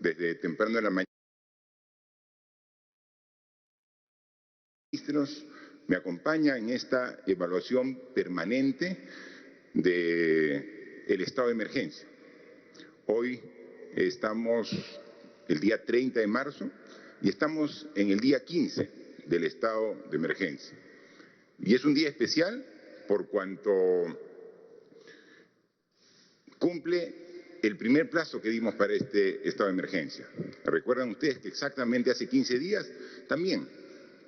desde temprano en la mañana. Ministros me acompañan en esta evaluación permanente del estado de emergencia. Hoy estamos el día 30 de marzo y estamos en el día 15 del estado de emergencia. Y es un día especial por cuanto cumple el primer plazo que dimos para este estado de emergencia. ¿Recuerdan ustedes que exactamente hace 15 días también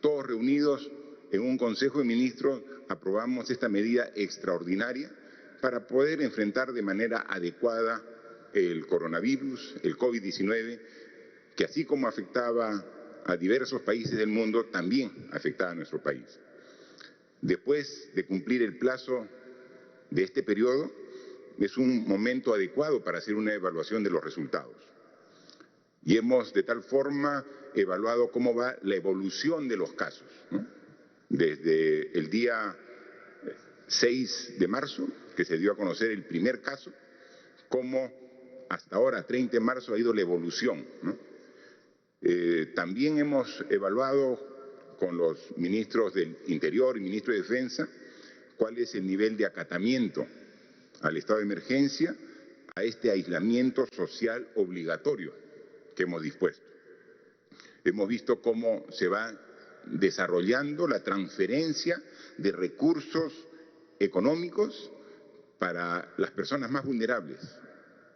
todos reunidos en un Consejo de Ministros aprobamos esta medida extraordinaria para poder enfrentar de manera adecuada el coronavirus, el COVID-19, que así como afectaba a diversos países del mundo, también afectaba a nuestro país. Después de cumplir el plazo de este periodo, es un momento adecuado para hacer una evaluación de los resultados. Y hemos de tal forma evaluado cómo va la evolución de los casos, ¿no? Desde el día 6 de marzo, que se dio a conocer el primer caso, cómo hasta ahora, 30 de marzo, ha ido la evolución, ¿no? También hemos evaluado con los ministros del Interior y ministro de Defensa cuál es el nivel de acatamiento al estado de emergencia, a este aislamiento social obligatorio que hemos dispuesto. Hemos visto cómo se va desarrollando la transferencia de recursos económicos para las personas más vulnerables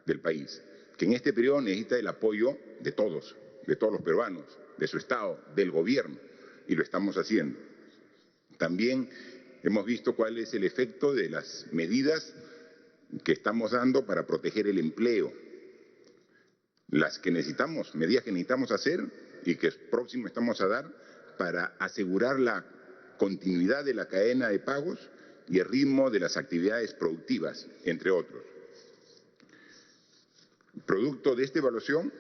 del país, que en este periodo necesita el apoyo de todos los peruanos, de su Estado, del gobierno, y lo estamos haciendo. También hemos visto cuál es el efecto de las medidas que estamos dando para proteger el empleo, las que necesitamos, medidas que necesitamos hacer y que próximo estamos a dar para asegurar la continuidad de la cadena de pagos y el ritmo de las actividades productivas, entre otros. Producto de esta evaluación,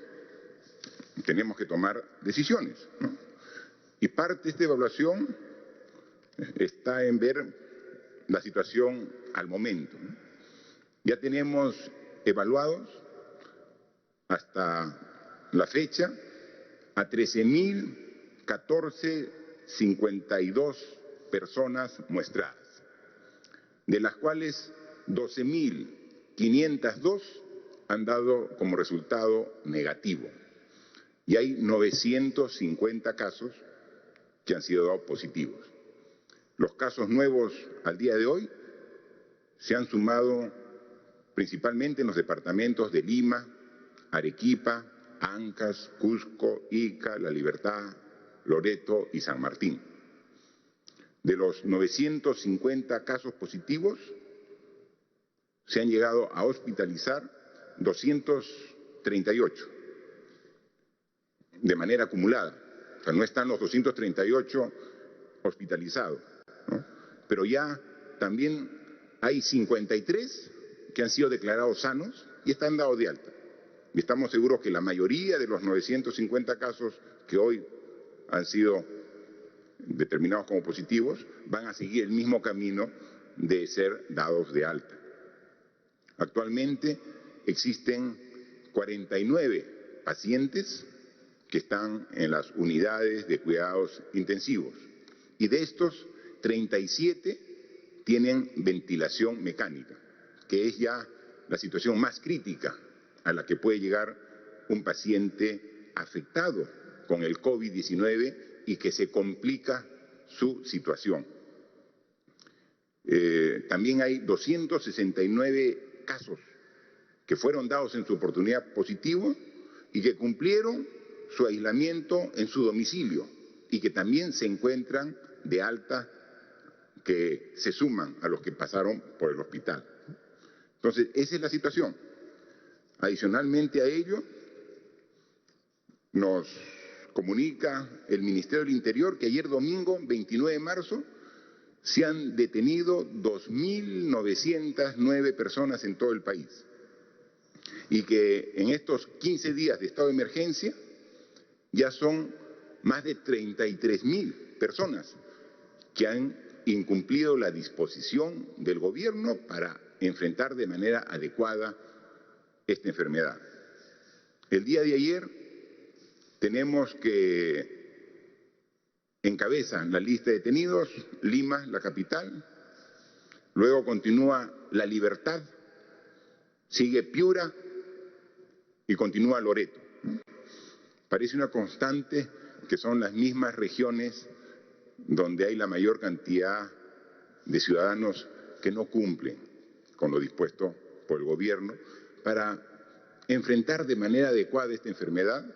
tenemos que tomar decisiones, ¿no? Y parte de esta evaluación está en ver la situación al momento, ¿no? Ya tenemos evaluados hasta la fecha a 13.014,52 personas muestradas, de las cuales 12.502 han dado como resultado negativo y hay 950 casos que han sido dados positivos. Los casos nuevos al día de hoy se han sumado principalmente en los departamentos de Lima, Arequipa, Ancash, Cusco, Ica, La Libertad, Loreto y San Martín. De los 950 casos positivos, se han llegado a hospitalizar 238 de manera acumulada. O sea, no están los 238 hospitalizados, ¿no? Pero ya también hay 53 que han sido declarados sanos y están dados de alta. Y estamos seguros que la mayoría de los 950 casos que hoy han sido determinados como positivos van a seguir el mismo camino de ser dados de alta. Actualmente existen 49 pacientes que están en las unidades de cuidados intensivos y de estos 37 tienen ventilación mecánica, que es ya la situación más crítica a la que puede llegar un paciente afectado con el COVID-19 y que se complica su situación. También hay 269 casos que fueron dados en su oportunidad positivo y que cumplieron su aislamiento en su domicilio y que también se encuentran de alta, que se suman a los que pasaron por el hospital. Entonces, esa es la situación. Adicionalmente a ello, nos comunica el Ministerio del Interior que ayer domingo, 29 de marzo, se han detenido 2.909 personas en todo el país y que en estos 15 días de estado de emergencia ya son más de 33.000 personas que han incumplido la disposición del gobierno para enfrentar de manera adecuada esta enfermedad. El día de ayer tenemos que encabeza la lista de detenidos Lima, la capital, luego continúa La Libertad, sigue Piura y continúa Loreto. Parece una constante que son las mismas regiones donde hay la mayor cantidad de ciudadanos que no cumplen con lo dispuesto por el gobierno para enfrentar de manera adecuada esta enfermedad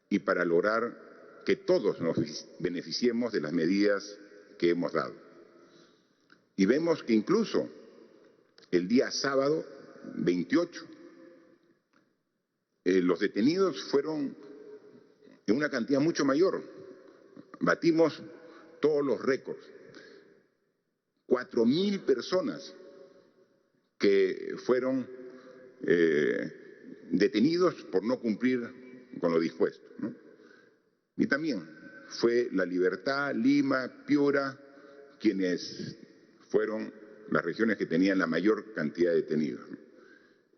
y para lograr que todos nos beneficiemos de las medidas que hemos dado. Y vemos que incluso el día sábado 28, los detenidos fueron en una cantidad mucho mayor. Batimos todos los récords. 4.000 personas que fueron detenidos por no cumplir con lo dispuesto, ¿no? Y también fue La Libertad, Lima, Piura, quienes fueron las regiones que tenían la mayor cantidad de detenidos, ¿no?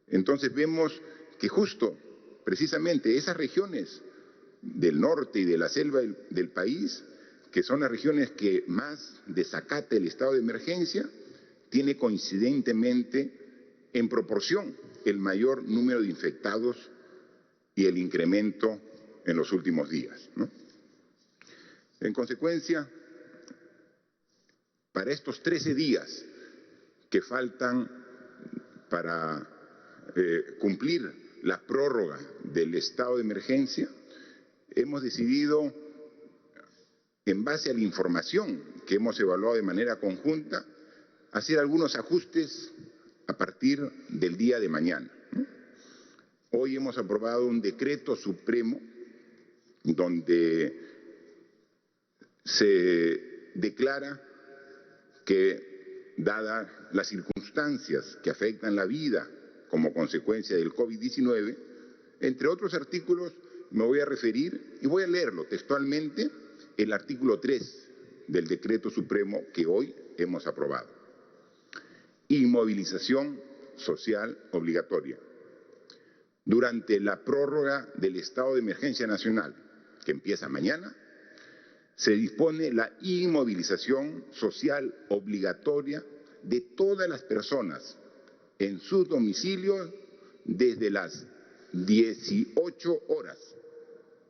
Entonces vemos que justo, precisamente, esas regiones del norte y de la selva del país, que son las regiones que más desacata el estado de emergencia, tiene coincidentemente en proporción el mayor número de infectados y el incremento en los últimos días, ¿no? En consecuencia, para estos 13 días que faltan para cumplir la prórroga del estado de emergencia, hemos decidido, en base a la información que hemos evaluado de manera conjunta, hacer algunos ajustes a partir del día de mañana, ¿no? Hoy hemos aprobado un decreto supremo donde se declara que, dadas las circunstancias que afectan la vida como consecuencia del COVID-19, entre otros artículos me voy a referir y voy a leerlo textualmente, el artículo 3 del decreto supremo que hoy hemos aprobado. Inmovilización social obligatoria. Durante la prórroga del estado de emergencia nacional, que empieza mañana, se dispone la inmovilización social obligatoria de todas las personas en sus domicilios desde las 18 horas,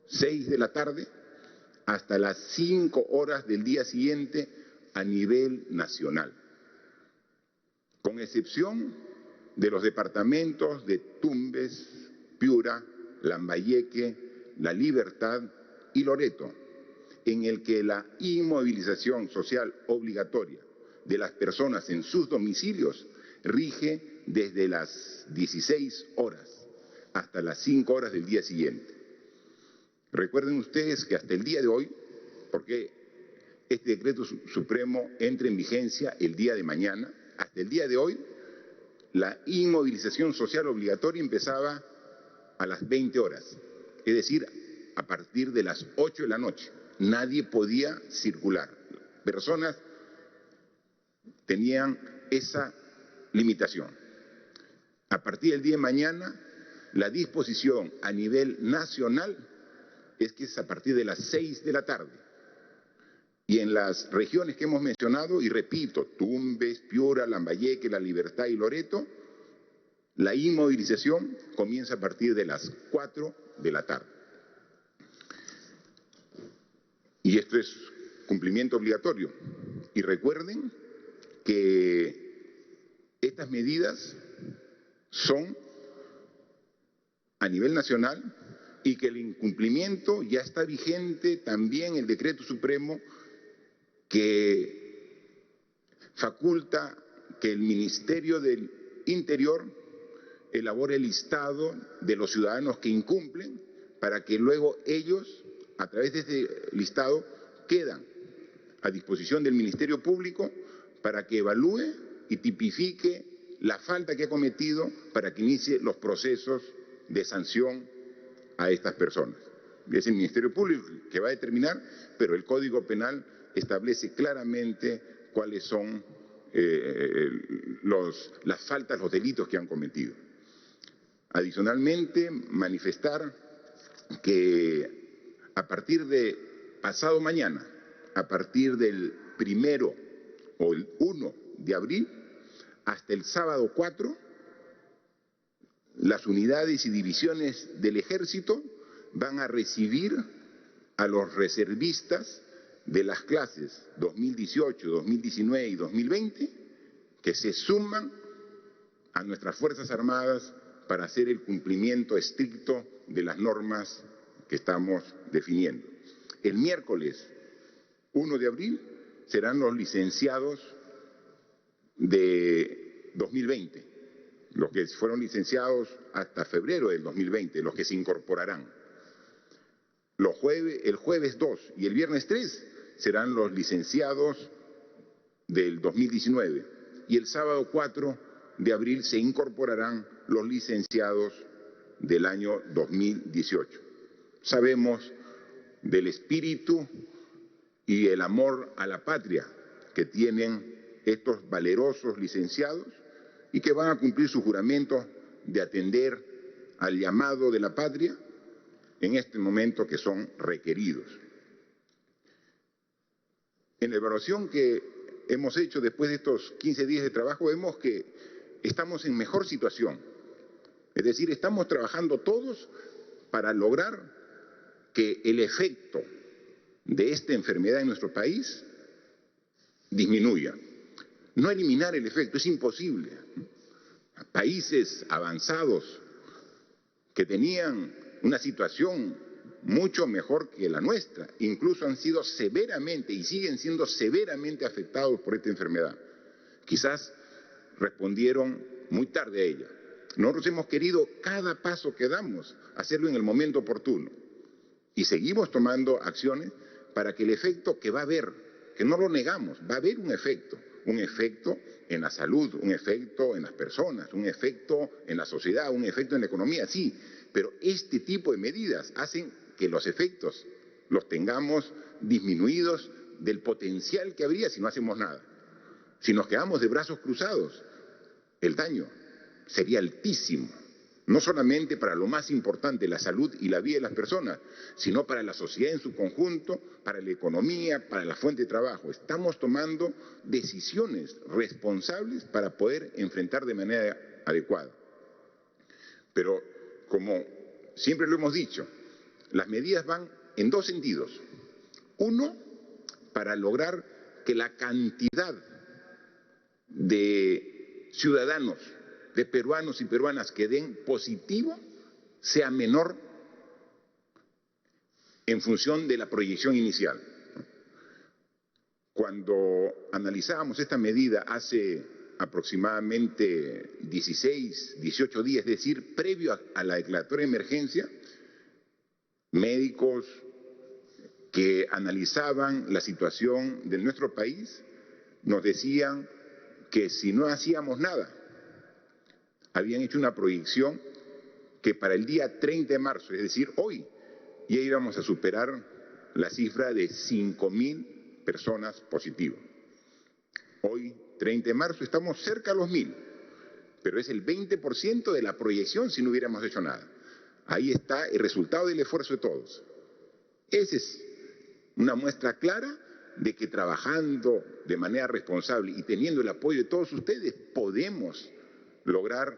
6 de la tarde, hasta las 5 horas del día siguiente a nivel nacional, con excepción de los departamentos de Tumbes, Piura, Lambayeque, La Libertad y Loreto, en el que la inmovilización social obligatoria de las personas en sus domicilios rige desde las 16 horas hasta las 5 horas del día siguiente. Recuerden ustedes que hasta el día de hoy, porque este decreto supremo entra en vigencia el día de mañana, hasta el día de hoy, la inmovilización social obligatoria empezaba a las 20 horas, es decir, a partir de las 8 de la noche. Nadie podía circular. Personas tenían esa limitación. A partir del día de mañana, la disposición a nivel nacional es que es a partir de las 6 de la tarde. Y en las regiones que hemos mencionado, y repito, Tumbes, Piura, Lambayeque, La Libertad y Loreto, la inmovilización comienza a partir de las 4 de la tarde. Y esto es cumplimiento obligatorio. Y recuerden que estas medidas son a nivel nacional y que el incumplimiento ya está vigente también el decreto supremo que faculta que el Ministerio del Interior elabore el listado de los ciudadanos que incumplen para que luego ellos, a través de este listado, quedan a disposición del Ministerio Público para que evalúe y tipifique la falta que ha cometido para que inicie los procesos de sanción a estas personas. Es el Ministerio Público que va a determinar, pero el Código Penal establece claramente cuáles son las faltas, los delitos que han cometido. Adicionalmente, manifestar que a partir de pasado mañana, a partir del 1 o el 1 de abril, hasta el sábado 4, las unidades y divisiones del Ejército van a recibir a los reservistas de las clases 2018, 2019 y 2020 que se suman a nuestras Fuerzas Armadas para hacer el cumplimiento estricto de las normas que estamos definiendo. El miércoles 1 de abril serán los licenciados de 2020, los que fueron licenciados hasta febrero del 2020, los que se incorporarán. El jueves 2 y el viernes 3 serán los licenciados del 2019 y el sábado 4 de abril se incorporarán los licenciados del año 2018. Sabemos del espíritu y el amor a la patria que tienen estos valerosos licenciados y que van a cumplir su juramento de atender al llamado de la patria en este momento que son requeridos. En la evaluación que hemos hecho después de estos 15 días de trabajo, vemos que estamos en mejor situación. Es decir, estamos trabajando todos para lograr que el efecto de esta enfermedad en nuestro país disminuya. No eliminar el efecto, es imposible. Países avanzados que tenían una situación mucho mejor que la nuestra, incluso han sido severamente y siguen siendo severamente afectados por esta enfermedad. Quizás respondieron muy tarde a ella. Nosotros hemos querido cada paso que damos hacerlo en el momento oportuno y seguimos tomando acciones para que el efecto que va a haber, que no lo negamos, va a haber un efecto en la salud, un efecto en las personas, un efecto en la sociedad, un efecto en la economía, sí, pero este tipo de medidas hacen que los efectos los tengamos disminuidos del potencial que habría si no hacemos nada. Si nos quedamos de brazos cruzados, el daño sería altísimo, no solamente para lo más importante, la salud y la vida de las personas, sino para la sociedad en su conjunto, para la economía, para la fuente de trabajo. Estamos tomando decisiones responsables para poder enfrentar de manera adecuada. Pero, como siempre lo hemos dicho, las medidas van en dos sentidos. Uno, para lograr que la cantidad de ciudadanos, de peruanos y peruanas que den positivo sea menor en función de la proyección inicial. Cuando analizábamos esta medida hace aproximadamente 16, 18 días, es decir, previo a la declaratoria de emergencia, médicos que analizaban la situación de nuestro país nos decían que si no hacíamos nada, habían hecho una proyección que para el día 30 de marzo, es decir, hoy, ya íbamos a superar la cifra de 5.000 personas positivas. Hoy, 30 de marzo, estamos cerca a los 1.000, pero es el 20% de la proyección si no hubiéramos hecho nada. Ahí está el resultado del esfuerzo de todos. Esa es una muestra clara de que trabajando de manera responsable y teniendo el apoyo de todos ustedes, podemos lograr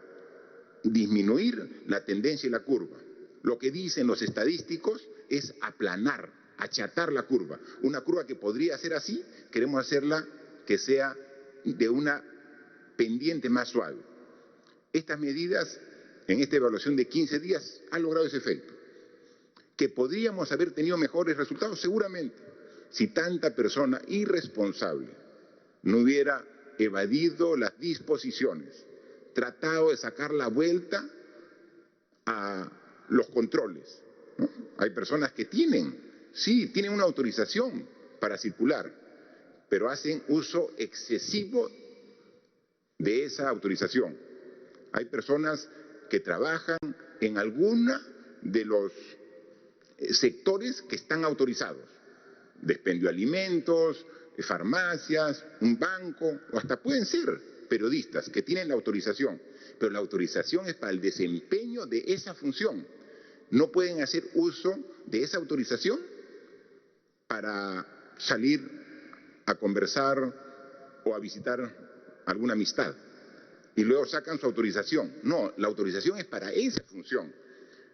disminuir la tendencia y la curva. Lo que dicen los estadísticos es aplanar, achatar la curva. Una curva que podría ser así, queremos hacerla que sea de una pendiente más suave. Estas medidas, en esta evaluación de 15 días, han logrado ese efecto. ¿Que podríamos haber tenido mejores resultados? Seguramente, si tanta persona irresponsable no hubiera evadido las disposiciones, tratado de sacar la vuelta a los controles, ¿no? Hay personas que tienen una autorización para circular, pero hacen uso excesivo de esa autorización. Hay personas que trabajan en alguna de los sectores que están autorizados, de expendio de alimentos, farmacias, un banco, o hasta pueden ser periodistas que tienen la autorización, pero la autorización es para el desempeño de esa función. No pueden hacer uso de esa autorización para salir a conversar o a visitar alguna amistad y luego sacan su autorización. No, la autorización es para esa función.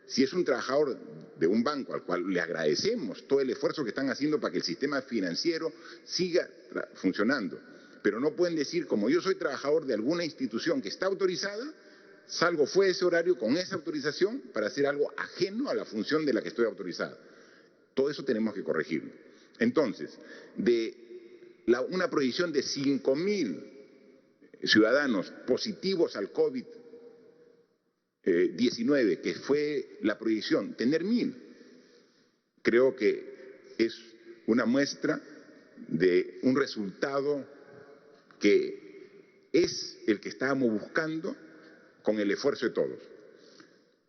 Si es un trabajador de un banco al cual le agradecemos todo el esfuerzo que están haciendo para que el sistema financiero siga funcionando, pero no pueden decir, como yo soy trabajador de alguna institución que está autorizada, salgo fuera de ese horario con esa autorización para hacer algo ajeno a la función de la que estoy autorizada. Todo eso tenemos que corregirlo. Entonces, una proyección de 5.000 ciudadanos positivos al COVID-19, que fue la proyección, tener 1.000, creo que es una muestra de un resultado que es el que estábamos buscando con el esfuerzo de todos.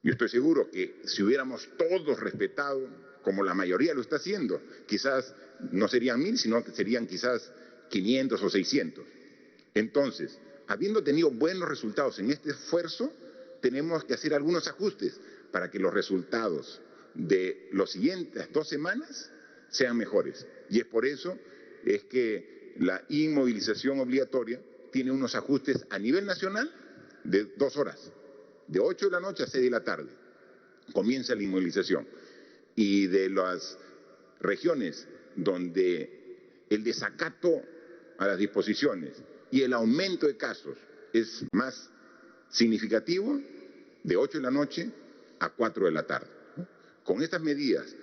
Yo estoy seguro que si hubiéramos todos respetado, como la mayoría lo está haciendo, quizás no serían 1.000, sino que serían quizás 500 o 600. Entonces, habiendo tenido buenos resultados en este esfuerzo, tenemos que hacer algunos ajustes para que los resultados de las siguientes 2 semanas sean mejores. Y es por eso es que la inmovilización obligatoria tiene unos ajustes a nivel nacional de 2 horas, de 8 de la noche a 6 de la tarde. Comienza la inmovilización. Y de las regiones donde el desacato a las disposiciones y el aumento de casos es más significativo, de 8 de la noche a 4 de la tarde. Con estas medidas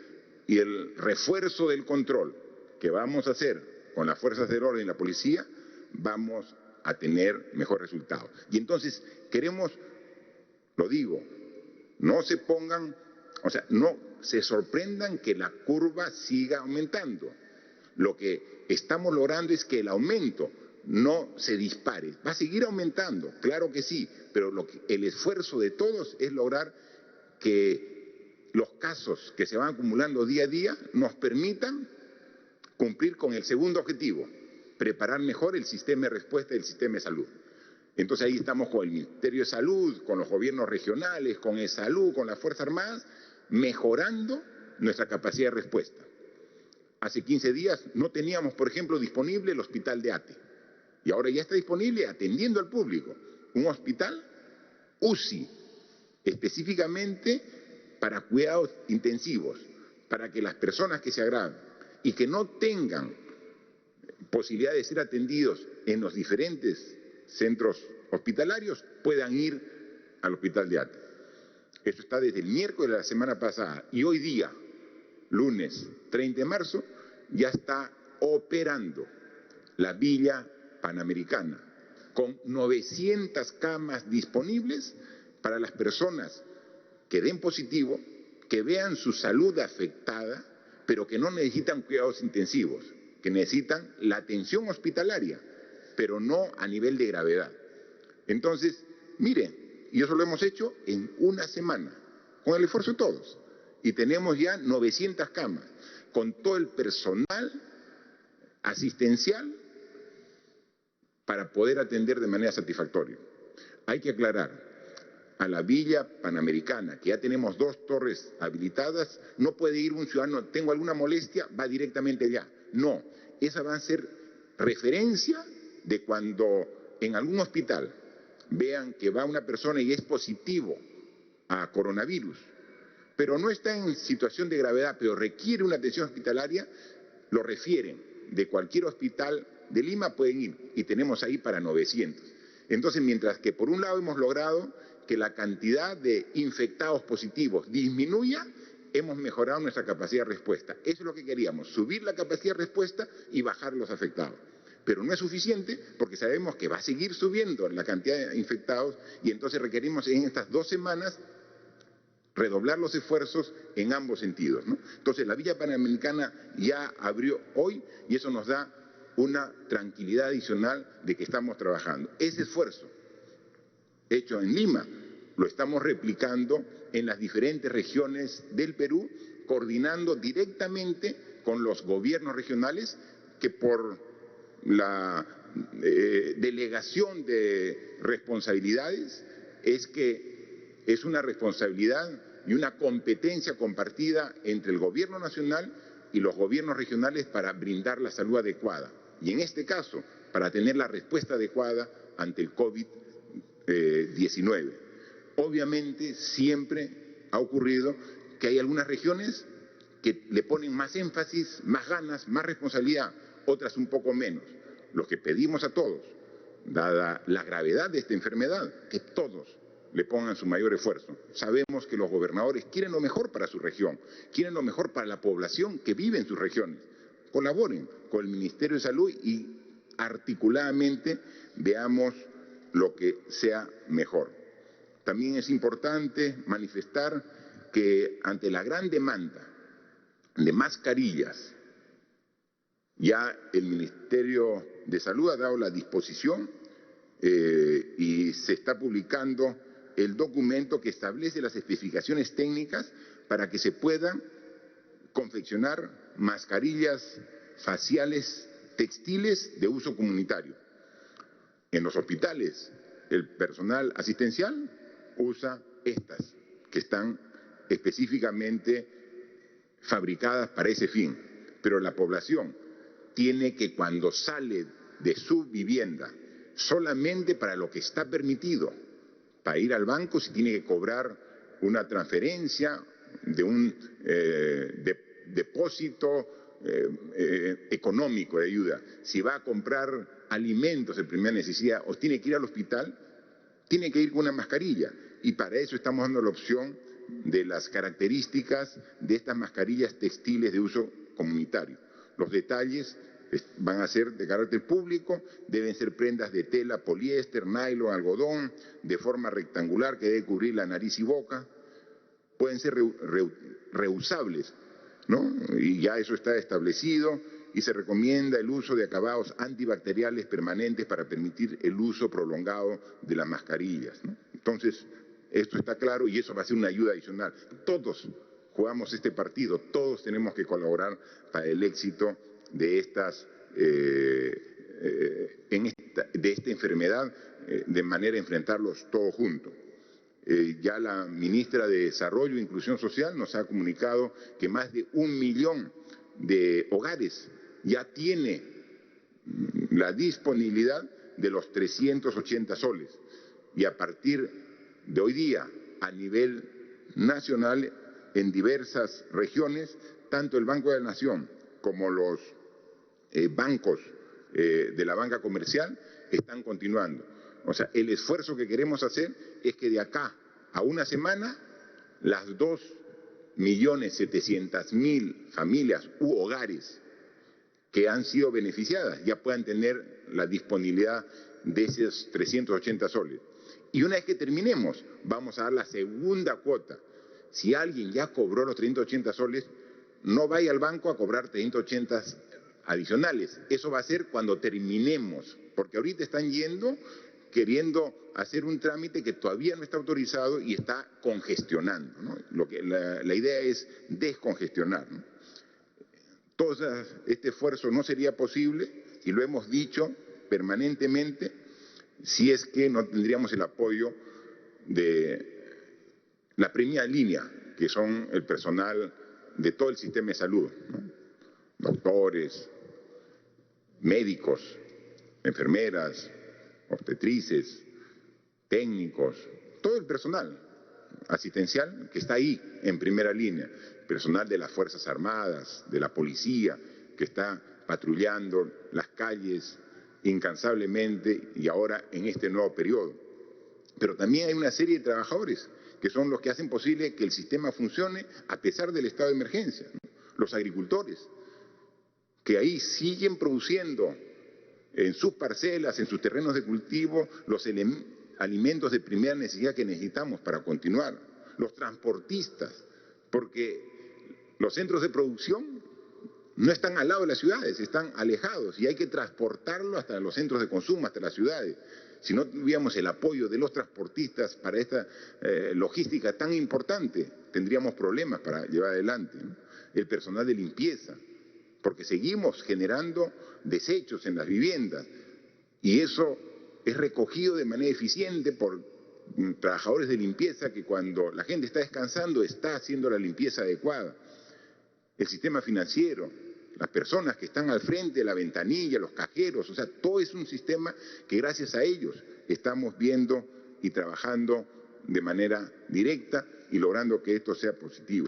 y el refuerzo del control que vamos a hacer con las fuerzas del orden y la policía, vamos a tener mejor resultado. Y entonces queremos, lo digo, no se pongan, no se sorprendan que la curva siga aumentando. Lo que estamos logrando es que el aumento no se dispare. Va a seguir aumentando, claro que sí, pero el esfuerzo de todos es lograr que los casos que se van acumulando día a día nos permitan cumplir con el segundo objetivo, preparar mejor el sistema de respuesta del sistema de salud. Entonces ahí estamos con el Ministerio de Salud, con los gobiernos regionales, con ESalud, con las Fuerzas Armadas, mejorando nuestra capacidad de respuesta. Hace 15 días no teníamos, por ejemplo, disponible el hospital de ATE. Y ahora ya está disponible atendiendo al público. Un hospital UCI, específicamente para cuidados intensivos, para que las personas que se agravan y que no tengan posibilidad de ser atendidos en los diferentes centros hospitalarios puedan ir al hospital de ATE. Esto está desde el miércoles de la semana pasada y hoy día, lunes 30 de marzo, ya está operando la Villa Panamericana con 900 camas disponibles para las personas que den positivo, que vean su salud afectada, pero que no necesitan cuidados intensivos, que necesitan la atención hospitalaria, pero no a nivel de gravedad. Entonces, miren, y eso lo hemos hecho en una semana, con el esfuerzo de todos. Y tenemos ya 900 camas, con todo el personal asistencial para poder atender de manera satisfactoria. Hay que aclarar, a la Villa Panamericana, que ya tenemos 2 torres habilitadas, no puede ir un ciudadano, tengo alguna molestia, va directamente allá. No, esa va a ser referencia de cuando en algún hospital vean que va una persona y es positivo a coronavirus, pero no está en situación de gravedad, pero requiere una atención hospitalaria, lo refieren. De cualquier hospital de Lima pueden ir y tenemos ahí para 900. Entonces, mientras que por un lado hemos logrado que la cantidad de infectados positivos disminuya, hemos mejorado nuestra capacidad de respuesta. Eso es lo que queríamos, subir la capacidad de respuesta y bajar los afectados. Pero no es suficiente porque sabemos que va a seguir subiendo la cantidad de infectados y entonces requerimos en estas 2 semanas redoblar los esfuerzos en ambos sentidos, ¿no? Entonces la Villa Panamericana ya abrió hoy y eso nos da una tranquilidad adicional de que estamos trabajando. Ese esfuerzo hecho en Lima lo estamos replicando en las diferentes regiones del Perú, coordinando directamente con los gobiernos regionales que por la delegación de responsabilidades es que es una responsabilidad y una competencia compartida entre el gobierno nacional y los gobiernos regionales para brindar la salud adecuada. Y en este caso, para tener la respuesta adecuada ante el COVID-19. Obviamente, siempre ha ocurrido que hay algunas regiones que le ponen más énfasis, más ganas, más responsabilidad, otras un poco menos. Lo que pedimos a todos, dada la gravedad de esta enfermedad, que todos le pongan su mayor esfuerzo. Sabemos que los gobernadores quieren lo mejor para su región, quieren lo mejor para la población que vive en sus regiones. Colaboren con el Ministerio de Salud y articuladamente veamos lo que sea mejor. También es importante manifestar que ante la gran demanda de mascarillas, ya el Ministerio de Salud ha dado la disposición y se está publicando el documento que establece las especificaciones técnicas para que se puedan confeccionar mascarillas faciales textiles de uso comunitario. En los hospitales, el personal asistencial usa estas, que están específicamente fabricadas para ese fin. Pero la población tiene que, cuando sale de su vivienda, solamente para lo que está permitido, para ir al banco, si tiene que cobrar una transferencia de un depósito económico de ayuda, si va a comprar alimentos de primera necesidad o tiene que ir al hospital, tiene que ir con una mascarilla. Y para eso estamos dando la opción de las características de estas mascarillas textiles de uso comunitario. Los detalles van a ser de carácter público, deben ser prendas de tela, poliéster, nylon, algodón, de forma rectangular que debe cubrir la nariz y boca. Pueden ser reusables, ¿no? Y ya eso está establecido y se recomienda el uso de acabados antibacteriales permanentes para permitir el uso prolongado de las mascarillas, ¿no? Entonces, esto está claro y eso va a ser una ayuda adicional. Todos jugamos este partido, todos tenemos que colaborar para el éxito de esta enfermedad, de manera de enfrentarlos todos juntos. Ya la ministra de Desarrollo e Inclusión Social nos ha comunicado que más de 1 millón de hogares ya tiene la disponibilidad de los 380 soles. Y a partir de hoy día, a nivel nacional, en diversas regiones, tanto el Banco de la Nación como los bancos de la banca comercial están continuando. O sea, el esfuerzo que queremos hacer es que de acá a una semana las 2.700.000 familias u hogares que han sido beneficiadas ya puedan tener la disponibilidad de esos 380 soles. Y una vez que terminemos, vamos a dar la segunda cuota. Si alguien ya cobró los 380 soles, no vaya al banco a cobrar 380 adicionales. Eso va a ser cuando terminemos, porque ahorita están yendo queriendo hacer un trámite que todavía no está autorizado y está congestionando, ¿no? La idea es descongestionar, ¿no? Todo este esfuerzo no sería posible, y lo hemos dicho permanentemente, si es que no tendríamos el apoyo de la primera línea, que son el personal de todo el sistema de salud, ¿no? Doctores, médicos, enfermeras, obstetrices, técnicos, todo el personal asistencial que está ahí en primera línea, personal de las Fuerzas Armadas, de la policía, que está patrullando las calles incansablemente y ahora en este nuevo periodo. Pero también hay una serie de trabajadores que son los que hacen posible que el sistema funcione a pesar del estado de emergencia, ¿no? Los agricultores, que ahí siguen produciendo en sus parcelas, en sus terrenos de cultivo, los alimentos de primera necesidad que necesitamos para continuar. Los transportistas, porque los centros de producción no están al lado de las ciudades, están alejados y hay que transportarlo hasta los centros de consumo, hasta las ciudades. Si no tuviéramos el apoyo de los transportistas para esta logística tan importante, tendríamos problemas para llevar adelante, ¿no? El personal de limpieza, porque seguimos generando desechos en las viviendas. Y eso es recogido de manera eficiente por trabajadores de limpieza que cuando la gente está descansando está haciendo la limpieza adecuada. El sistema financiero, las personas que están al frente de la ventanilla, los cajeros, o sea, todo es un sistema que gracias a ellos estamos viendo y trabajando de manera directa y logrando que esto sea positivo.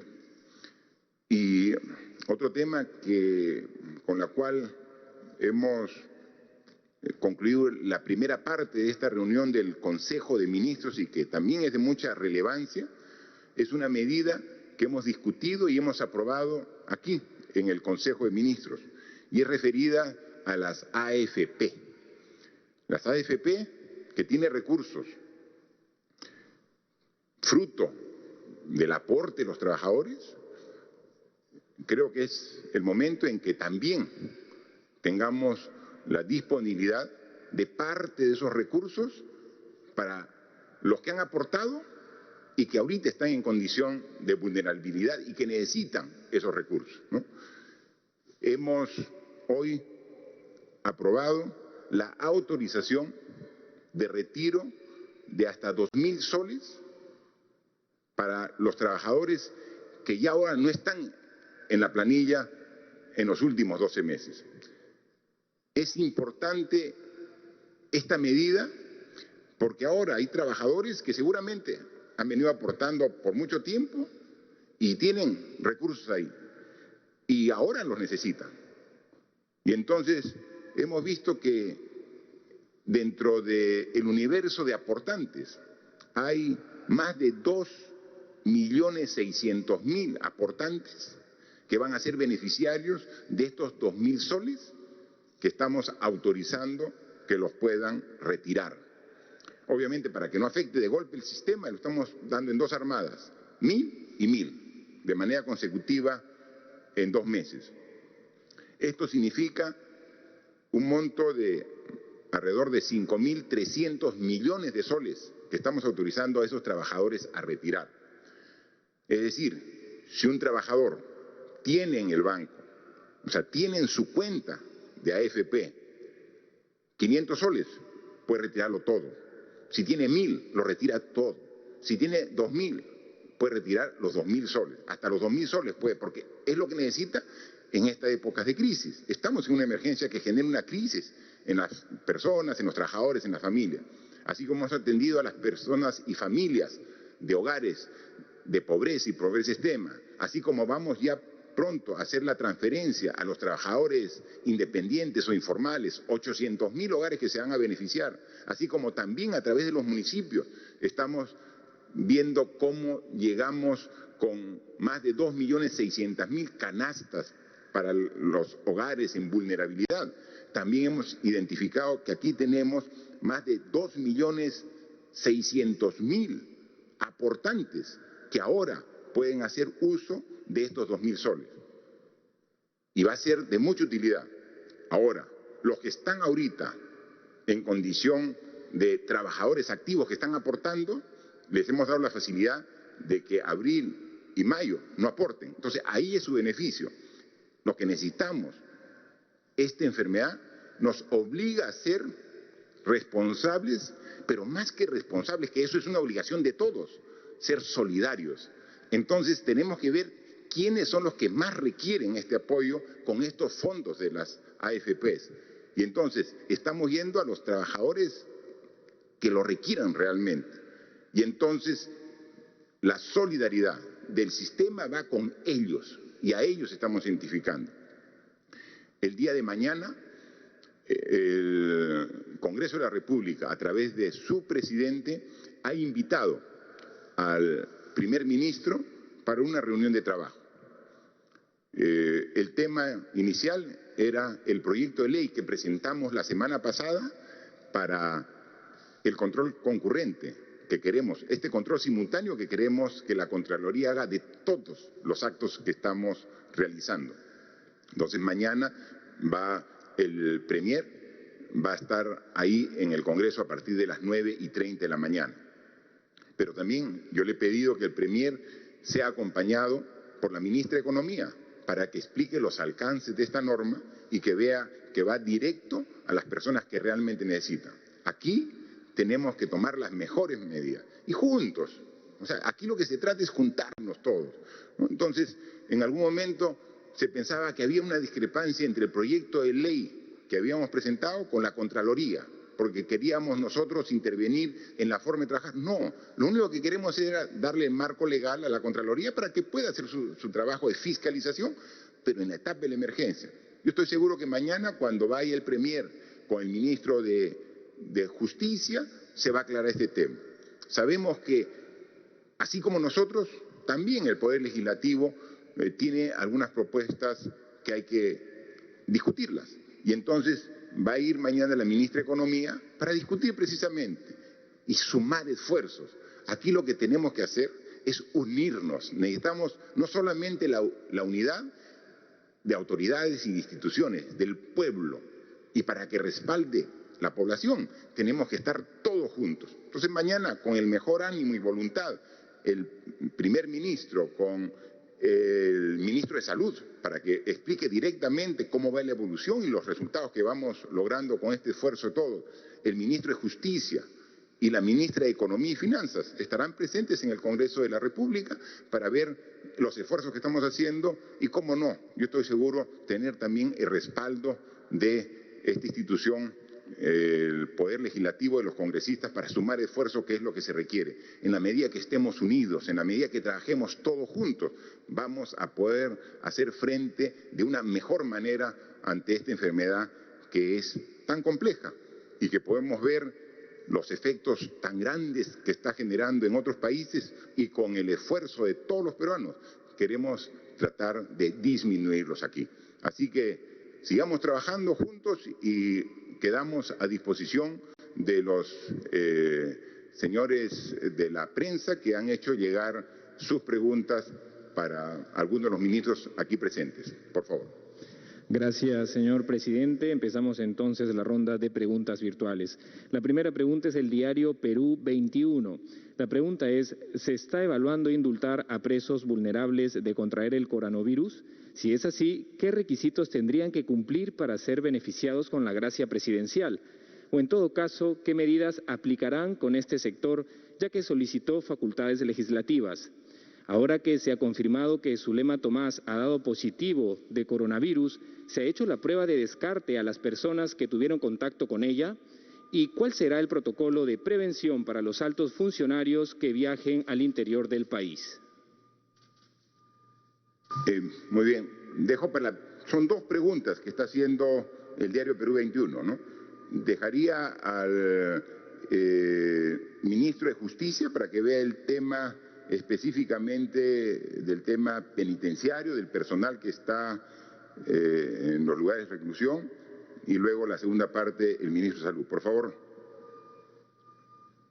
Y otro tema con la cual hemos concluido la primera parte de esta reunión del Consejo de Ministros y que también es de mucha relevancia, es una medida que hemos discutido y hemos aprobado aquí en el Consejo de Ministros y es referida a las AFP. Las AFP que tiene recursos fruto del aporte de los trabajadores, creo que es el momento en que también tengamos la disponibilidad de parte de esos recursos para los que han aportado y que ahorita están en condición de vulnerabilidad y que necesitan esos recursos, ¿no? Hemos hoy aprobado la autorización de retiro de hasta 2.000 soles para los trabajadores que ya ahora no están en la planilla en los últimos 12 meses. Es importante esta medida porque ahora hay trabajadores que seguramente han venido aportando por mucho tiempo y tienen recursos ahí y ahora los necesitan. Y entonces hemos visto que dentro del universo de aportantes hay más de 2.600.000 aportantes que van a ser beneficiarios de estos 2.000 soles que estamos autorizando que los puedan retirar. Obviamente, para que no afecte de golpe el sistema, lo estamos dando en dos armadas, 1.000 y 1.000, de manera consecutiva en 2 meses. Esto significa un monto de alrededor de 5.300 millones de soles que estamos autorizando a esos trabajadores a retirar. Es decir, si un trabajador tiene en el banco, o sea, tiene en su cuenta de AFP 500 soles, puede retirarlo todo. Si tiene 1.000, lo retira todo. Si tiene 2.000, puede retirar los 2.000 soles. Hasta los 2.000 soles puede, porque es lo que necesita en estas épocas de crisis. Estamos en una emergencia que genera una crisis en las personas, en los trabajadores, en la familia. Así como hemos atendido a las personas y familias de hogares de pobreza y pobreza extrema, así como vamos ya pronto a hacer la transferencia a los trabajadores independientes o informales, 800.000 hogares que se van a beneficiar, así como también a través de los municipios estamos viendo cómo llegamos con más de 2.600.000 canastas para los hogares en vulnerabilidad. También hemos identificado que aquí tenemos más de 2.600.000 aportantes que ahora pueden hacer uso de estos 2.000 soles. Y va a ser de mucha utilidad. Ahora, los que están ahorita en condición de trabajadores activos que están aportando, les hemos dado la facilidad de que abril y mayo no aporten. Entonces, ahí es su beneficio. Lo que necesitamos, esta enfermedad nos obliga a ser responsables, pero más que responsables, que eso es una obligación de todos, ser solidarios. Entonces, tenemos que ver quiénes son los que más requieren este apoyo con estos fondos de las AFPs. Y entonces, estamos yendo a los trabajadores que lo requieran realmente. Y entonces, la solidaridad del sistema va con ellos y a ellos estamos identificando. El día de mañana, el Congreso de la República, a través de su presidente, ha invitado al primer ministro para una reunión de trabajo. El tema inicial era el proyecto de ley que presentamos la semana pasada para el control concurrente que queremos, este control simultáneo que queremos que la Contraloría haga de todos los actos que estamos realizando. Entonces mañana el Premier va a estar ahí en el Congreso a partir de las 9:30 de la mañana. Pero también yo le he pedido que el Premier sea acompañado por la ministra de Economía, para que explique los alcances de esta norma y que vea que va directo a las personas que realmente necesitan. Aquí tenemos que tomar las mejores medidas y juntos. O sea, aquí lo que se trata es juntarnos todos, ¿no? Entonces, en algún momento se pensaba que había una discrepancia entre el proyecto de ley que habíamos presentado con la Contraloría, porque queríamos nosotros intervenir en la forma de trabajar. No, lo único que queremos era darle marco legal a la Contraloría para que pueda hacer su trabajo de fiscalización, pero en la etapa de la emergencia. Yo estoy seguro que mañana, cuando vaya el Premier con el ministro de Justicia, se va a aclarar este tema. Sabemos que, así como nosotros, también el Poder Legislativo tiene algunas propuestas que hay que discutirlas. Y entonces va a ir mañana la ministra de Economía para discutir precisamente y sumar esfuerzos. Aquí lo que tenemos que hacer es unirnos. Necesitamos no solamente la unidad de autoridades y de instituciones, del pueblo, y para que respalde la población tenemos que estar todos juntos. Entonces mañana, con el mejor ánimo y voluntad, el primer ministro con el ministro de Salud, para que explique directamente cómo va la evolución y los resultados que vamos logrando con este esfuerzo de todos. El ministro de Justicia y la ministra de Economía y Finanzas estarán presentes en el Congreso de la República para ver los esfuerzos que estamos haciendo y, cómo no, yo estoy seguro, tener también el respaldo de esta institución, el Poder Legislativo, de los congresistas, para sumar esfuerzos, que es lo que se requiere. En la medida que estemos unidos, en la medida que trabajemos todos juntos, vamos a poder hacer frente de una mejor manera ante esta enfermedad que es tan compleja y que podemos ver los efectos tan grandes que está generando en otros países, y con el esfuerzo de todos los peruanos queremos tratar de disminuirlos aquí. Así que sigamos trabajando juntos y quedamos a disposición de los señores de la prensa que han hecho llegar sus preguntas para algunos de los ministros aquí presentes. Por favor. Gracias, señor presidente. Empezamos entonces la ronda de preguntas virtuales. La primera pregunta es el diario Perú 21. La pregunta es: ¿se está evaluando indultar a presos vulnerables de contraer el coronavirus? Si es así, ¿qué requisitos tendrían que cumplir para ser beneficiados con la gracia presidencial? O en todo caso, ¿qué medidas aplicarán con este sector, ya que solicitó facultades legislativas? Ahora que se ha confirmado que Zulema Tomás ha dado positivo de coronavirus, ¿se ha hecho la prueba de descarte a las personas que tuvieron contacto con ella? ¿Y cuál será el protocolo de prevención para los altos funcionarios que viajen al interior del país? Muy bien. Son dos preguntas que está haciendo el diario Perú 21, ¿no? Dejaría al ministro de Justicia para que vea el tema específicamente del tema penitenciario, del personal que está en los lugares de reclusión, y luego la segunda parte, el ministro de Salud. Por favor.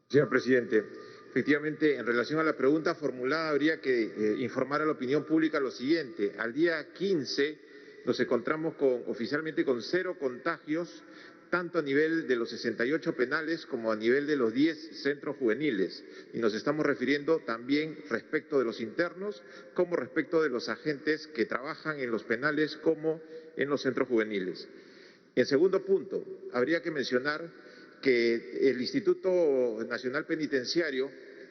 Señor presidente, efectivamente, en relación a la pregunta formulada, habría que informar a la opinión pública lo siguiente. Al día 15 nos encontramos oficialmente con 0 contagios, tanto a nivel de los 68 penales como a nivel de los 10 centros juveniles. Y nos estamos refiriendo también respecto de los internos, como respecto de los agentes que trabajan en los penales como en los centros juveniles. En segundo punto, habría que mencionar que el Instituto Nacional Penitenciario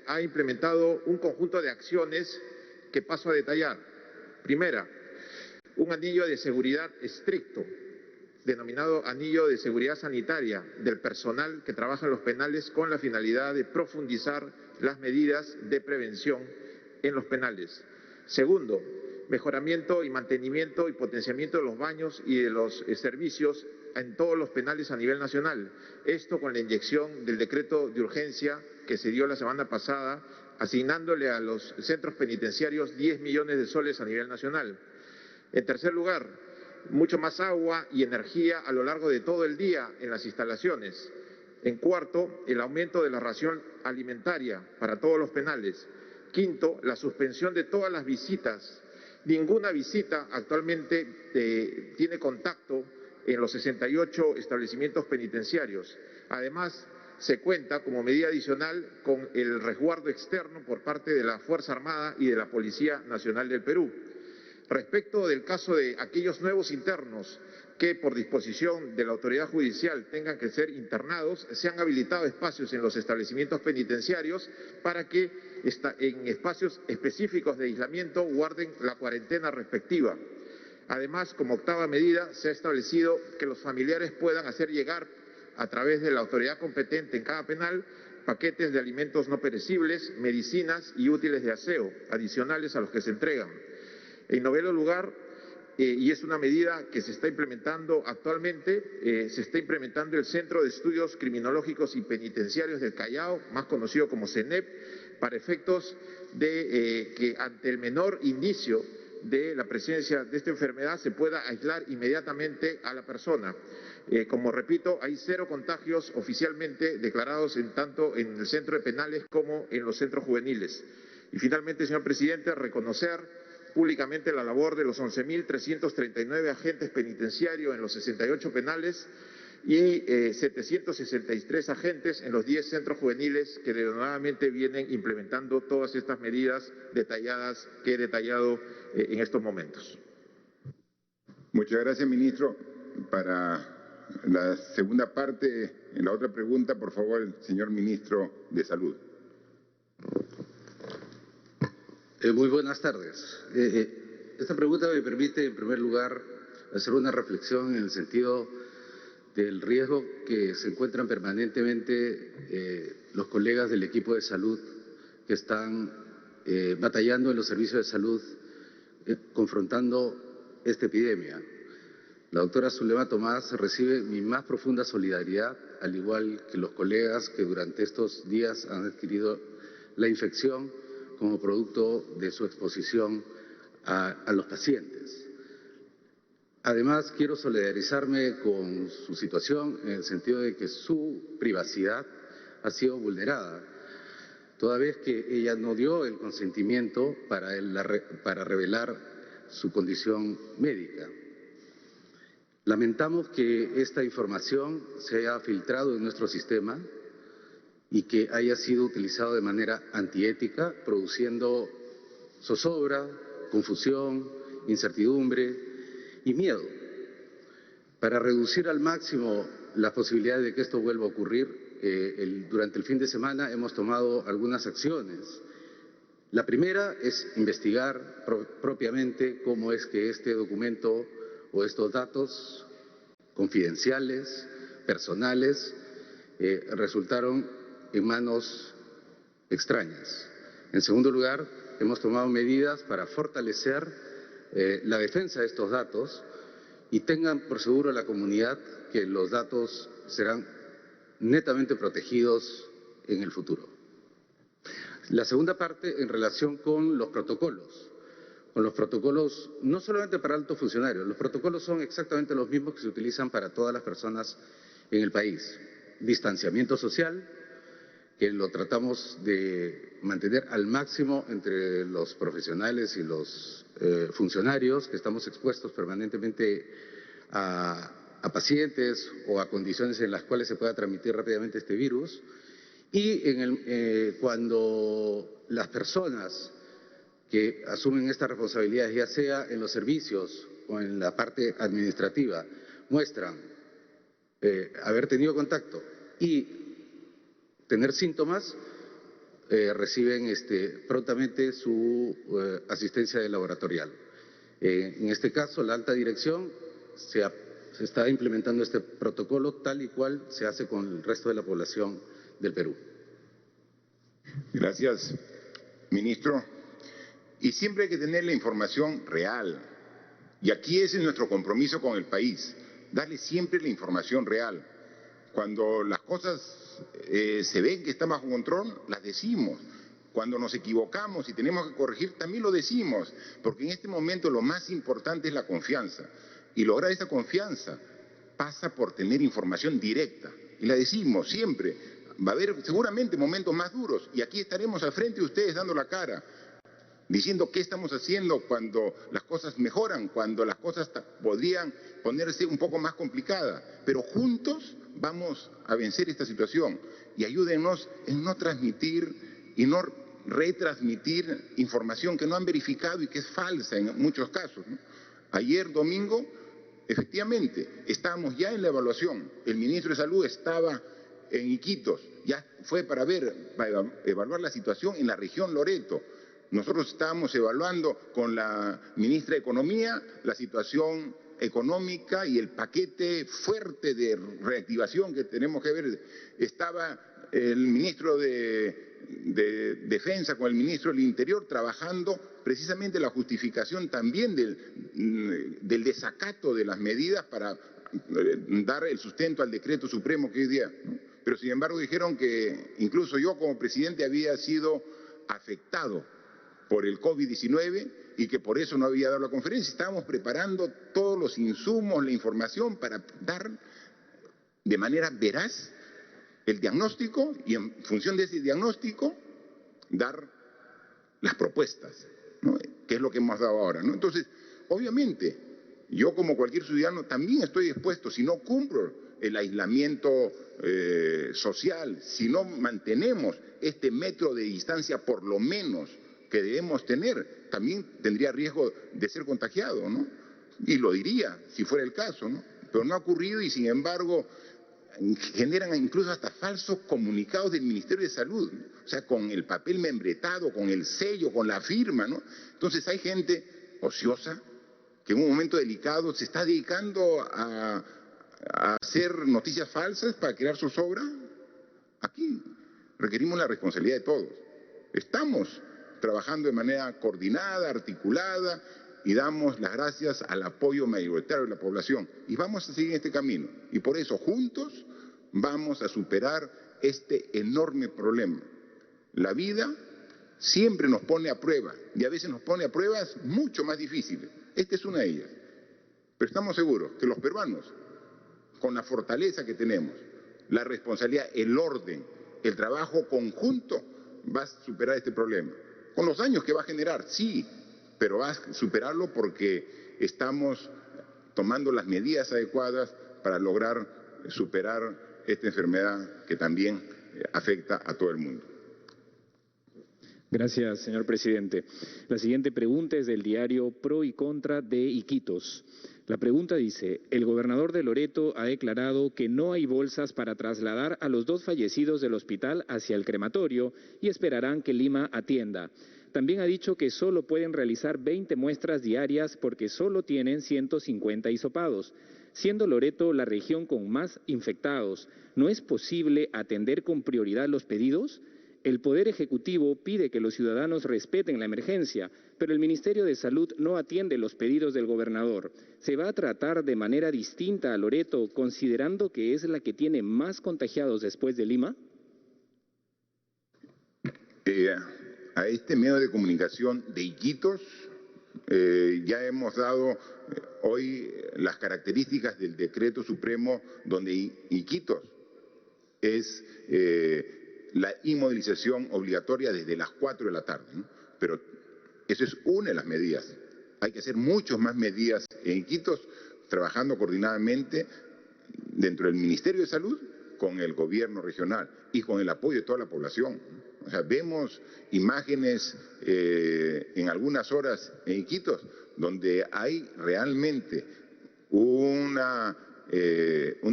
ha implementado un conjunto de acciones que paso a detallar. Primera, un anillo de seguridad estricto, denominado anillo de seguridad sanitaria del personal que trabaja en los penales, con la finalidad de profundizar las medidas de prevención en los penales. Segundo, mejoramiento y mantenimiento y potenciamiento de los baños y de los servicios en todos los penales a nivel nacional. Esto con la inyección del decreto de urgencia que se dio la semana pasada, asignándole a los centros penitenciarios 10 millones de soles a nivel nacional. En tercer lugar, mucho más agua y energía a lo largo de todo el día en las instalaciones. En cuarto, el aumento de la ración alimentaria para todos los penales. Quinto, la suspensión de todas las visitas. Ninguna visita actualmente tiene contacto en los 68 establecimientos penitenciarios. Además, se cuenta como medida adicional con el resguardo externo por parte de la Fuerza Armada y de la Policía Nacional del Perú. Respecto del caso de aquellos nuevos internos que por disposición de la autoridad judicial tengan que ser internados, se han habilitado espacios en los establecimientos penitenciarios para que en espacios específicos de aislamiento guarden la cuarentena respectiva. Además, como octava medida, se ha establecido que los familiares puedan hacer llegar a través de la autoridad competente en cada penal paquetes de alimentos no perecibles, medicinas y útiles de aseo, adicionales a los que se entregan. En noveno lugar, y es una medida que se está implementando actualmente, se está implementando el Centro de Estudios Criminológicos y Penitenciarios del Callao, más conocido como CENEP, para efectos de que ante el menor indicio de la presencia de esta enfermedad se pueda aislar inmediatamente a la persona. Como repito, hay 0 contagios oficialmente declarados tanto en el centro de penales como en los centros juveniles. Y finalmente, señor presidente, reconocer públicamente la labor de los 11.339 agentes penitenciarios en los 68 penales y 763 agentes en los 10 centros juveniles que denodadamente vienen implementando todas estas medidas detalladas que he detallado en estos momentos. Muchas gracias, ministro. Para la segunda parte, en la otra pregunta, por favor, el señor ministro de Salud. Muy buenas tardes. Esta pregunta me permite, en primer lugar, hacer una reflexión en el sentido del riesgo que se encuentran permanentemente los colegas del equipo de salud que están batallando en los servicios de salud, confrontando esta epidemia. La doctora Zulema Tomás recibe mi más profunda solidaridad, al igual que los colegas que durante estos días han adquirido la infección como producto de su exposición a los pacientes. Además, quiero solidarizarme con su situación en el sentido de que su privacidad ha sido vulnerada, toda vez que ella no dio el consentimiento para revelar su condición médica. Lamentamos que esta información se haya filtrado en nuestro sistema y que haya sido utilizado de manera antiética, produciendo zozobra, confusión, incertidumbre y miedo. Para reducir al máximo las posibilidades de que esto vuelva a ocurrir, durante el fin de semana hemos tomado algunas acciones. La primera es investigar propiamente cómo es que este documento o estos datos confidenciales, personales, resultaron en manos extrañas. En segundo lugar, hemos tomado medidas para fortalecer la defensa de estos datos y tengan por seguro la comunidad que los datos serán netamente protegidos en el futuro. La segunda parte en relación con los protocolos. Con los protocolos, no solamente para altos funcionarios, los protocolos son exactamente los mismos que se utilizan para todas las personas en el país. Distanciamiento social, que lo tratamos de mantener al máximo entre los profesionales y los funcionarios, que estamos expuestos permanentemente a pacientes o a condiciones en las cuales se pueda transmitir rápidamente este virus. Y cuando las personas que asumen estas responsabilidades, ya sea en los servicios o en la parte administrativa, muestran haber tenido contacto y tener síntomas, reciben prontamente su asistencia de laboratorial. En este caso, la alta dirección se está implementando este protocolo tal y cual se hace con el resto de la población del Perú. Gracias, ministro. Y siempre hay que tener la información real. Y aquí ese es nuestro compromiso con el país, darle siempre la información real. Cuando las cosas se ven que están bajo control, las decimos. Cuando nos equivocamos y tenemos que corregir, también lo decimos. Porque en este momento lo más importante es la confianza. Y lograr esa confianza pasa por tener información directa. Y la decimos siempre. Va a haber seguramente momentos más duros. Y aquí estaremos al frente de ustedes dando la cara, diciendo qué estamos haciendo cuando las cosas mejoran, cuando las cosas podrían ponerse un poco más complicadas. Pero juntos vamos a vencer esta situación y ayúdenos en no transmitir y no retransmitir información que no han verificado y que es falsa en muchos casos, ¿no? Ayer domingo, efectivamente, estábamos ya en la evaluación. El ministro de Salud estaba en Iquitos, ya fue para evaluar la situación en la región Loreto. Nosotros estábamos evaluando con la ministra de Economía la situación económica y el paquete fuerte de reactivación que tenemos que ver. Estaba el ministro de Defensa con el ministro del Interior trabajando precisamente la justificación también del desacato de las medidas para dar el sustento al decreto supremo que hoy día, ¿no? Pero sin embargo dijeron que incluso yo como presidente había sido afectado por el COVID-19 y que por eso no había dado la conferencia. Estábamos preparando todos los insumos, la información para dar de manera veraz el diagnóstico y en función de ese diagnóstico dar las propuestas, ¿no? Que es lo que hemos dado ahora, ¿no? Entonces, obviamente, yo como cualquier ciudadano también estoy expuesto, si no cumplo el aislamiento social, si no mantenemos este metro de distancia por lo menos que debemos tener, también tendría riesgo de ser contagiado, ¿no? Y lo diría si fuera el caso, ¿no? Pero no ha ocurrido y sin embargo generan incluso hasta falsos comunicados del Ministerio de Salud, ¿no? O sea, con el papel membretado, con el sello, con la firma, ¿no? Entonces hay gente ociosa que en un momento delicado se está dedicando a hacer noticias falsas para crear zozobra. Aquí requerimos la responsabilidad de todos. Estamos trabajando de manera coordinada, articulada, y damos las gracias al apoyo mayoritario de la población. Y vamos a seguir en este camino. Y por eso, juntos, vamos a superar este enorme problema. La vida siempre nos pone a prueba, y a veces nos pone a pruebas mucho más difíciles. Esta es una de ellas. Pero estamos seguros que los peruanos, con la fortaleza que tenemos, la responsabilidad, el orden, el trabajo conjunto, va a superar este problema. Con los daños que va a generar, sí, pero va a superarlo porque estamos tomando las medidas adecuadas para lograr superar esta enfermedad que también afecta a todo el mundo. Gracias, señor presidente. La siguiente pregunta es del diario Pro y Contra de Iquitos. La pregunta dice: el gobernador de Loreto ha declarado que no hay bolsas para trasladar a los 2 fallecidos del hospital hacia el crematorio y esperarán que Lima atienda. También ha dicho que solo pueden realizar 20 muestras diarias porque solo tienen 150 hisopados. Siendo Loreto la región con más infectados, ¿no es posible atender con prioridad los pedidos? El Poder Ejecutivo pide que los ciudadanos respeten la emergencia, pero el Ministerio de Salud no atiende los pedidos del gobernador. ¿Se va a tratar de manera distinta a Loreto, considerando que es la que tiene más contagiados después de Lima? A este medio de comunicación de Iquitos ya hemos dado hoy las características del decreto supremo donde Iquitos es la inmovilización obligatoria desde las 4 de la tarde, ¿no? Pero eso es una de las medidas. Hay que hacer muchas más medidas en Iquitos, trabajando coordinadamente dentro del Ministerio de Salud con el gobierno regional y con el apoyo de toda la población. O sea, vemos imágenes en algunas horas en Iquitos donde hay realmente un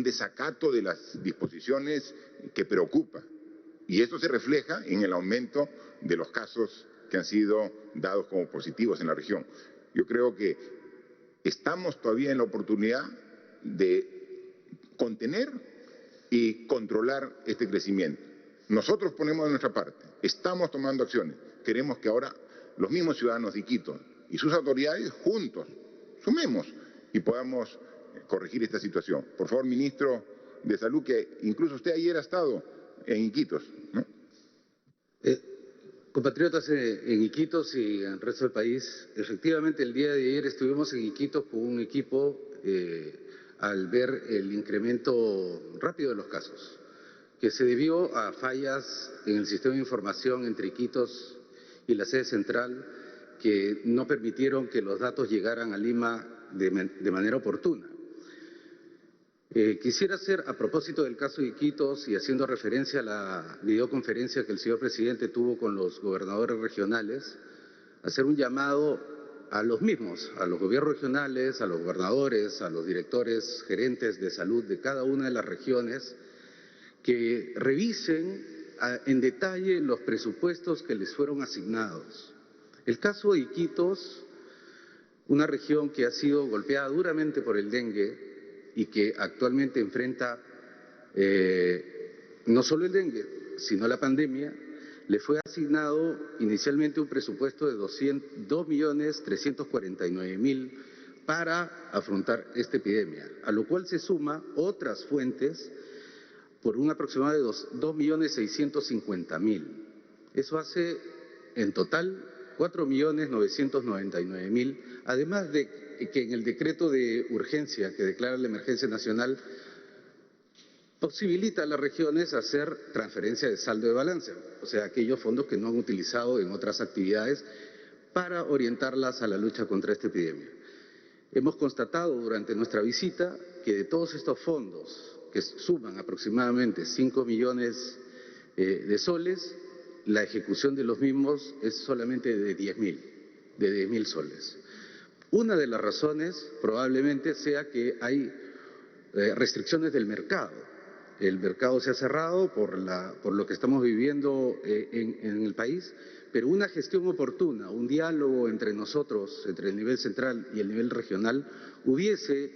desacato de las disposiciones que preocupa. Y esto se refleja en el aumento de los casos que han sido dados como positivos en la región. Yo creo que estamos todavía en la oportunidad de contener y controlar este crecimiento. Nosotros ponemos de nuestra parte, estamos tomando acciones. Queremos que ahora los mismos ciudadanos de Iquitos y sus autoridades juntos sumemos y podamos corregir esta situación. Por favor, ministro de Salud, que incluso usted ayer ha estado en Iquitos, ¿no? Compatriotas en Iquitos y en el resto del país, efectivamente el día de ayer estuvimos en Iquitos con un equipo al ver el incremento rápido de los casos, que se debió a fallas en el sistema de información entre Iquitos y la sede central que no permitieron que los datos llegaran a Lima de manera oportuna. Quisiera hacer, a propósito del caso de Iquitos y haciendo referencia a la videoconferencia que el señor presidente tuvo con los gobernadores regionales, hacer un llamado a los mismos, a los gobiernos regionales, a los gobernadores, a los directores, gerentes de salud de cada una de las regiones, que revisen en detalle los presupuestos que les fueron asignados. El caso de Iquitos, una región que ha sido golpeada duramente por el dengue, y que actualmente enfrenta no solo el dengue, sino la pandemia, le fue asignado inicialmente un presupuesto de 2.349.000 para afrontar esta epidemia, a lo cual se suma otras fuentes por un aproximado de 2.650.000. Eso hace en total 4.999.000, además de que en el decreto de urgencia que declara la emergencia nacional posibilita a las regiones hacer transferencia de saldo de balance, o sea, aquellos fondos que no han utilizado en otras actividades para orientarlas a la lucha contra esta epidemia. Hemos constatado durante nuestra visita que de todos estos fondos, que suman aproximadamente 5 millones de soles, la ejecución de los mismos es solamente de 10.000 soles. Una de las razones probablemente sea que hay restricciones del mercado. El mercado se ha cerrado por lo que estamos viviendo en el país, pero una gestión oportuna, un diálogo entre nosotros, entre el nivel central y el nivel regional, hubiese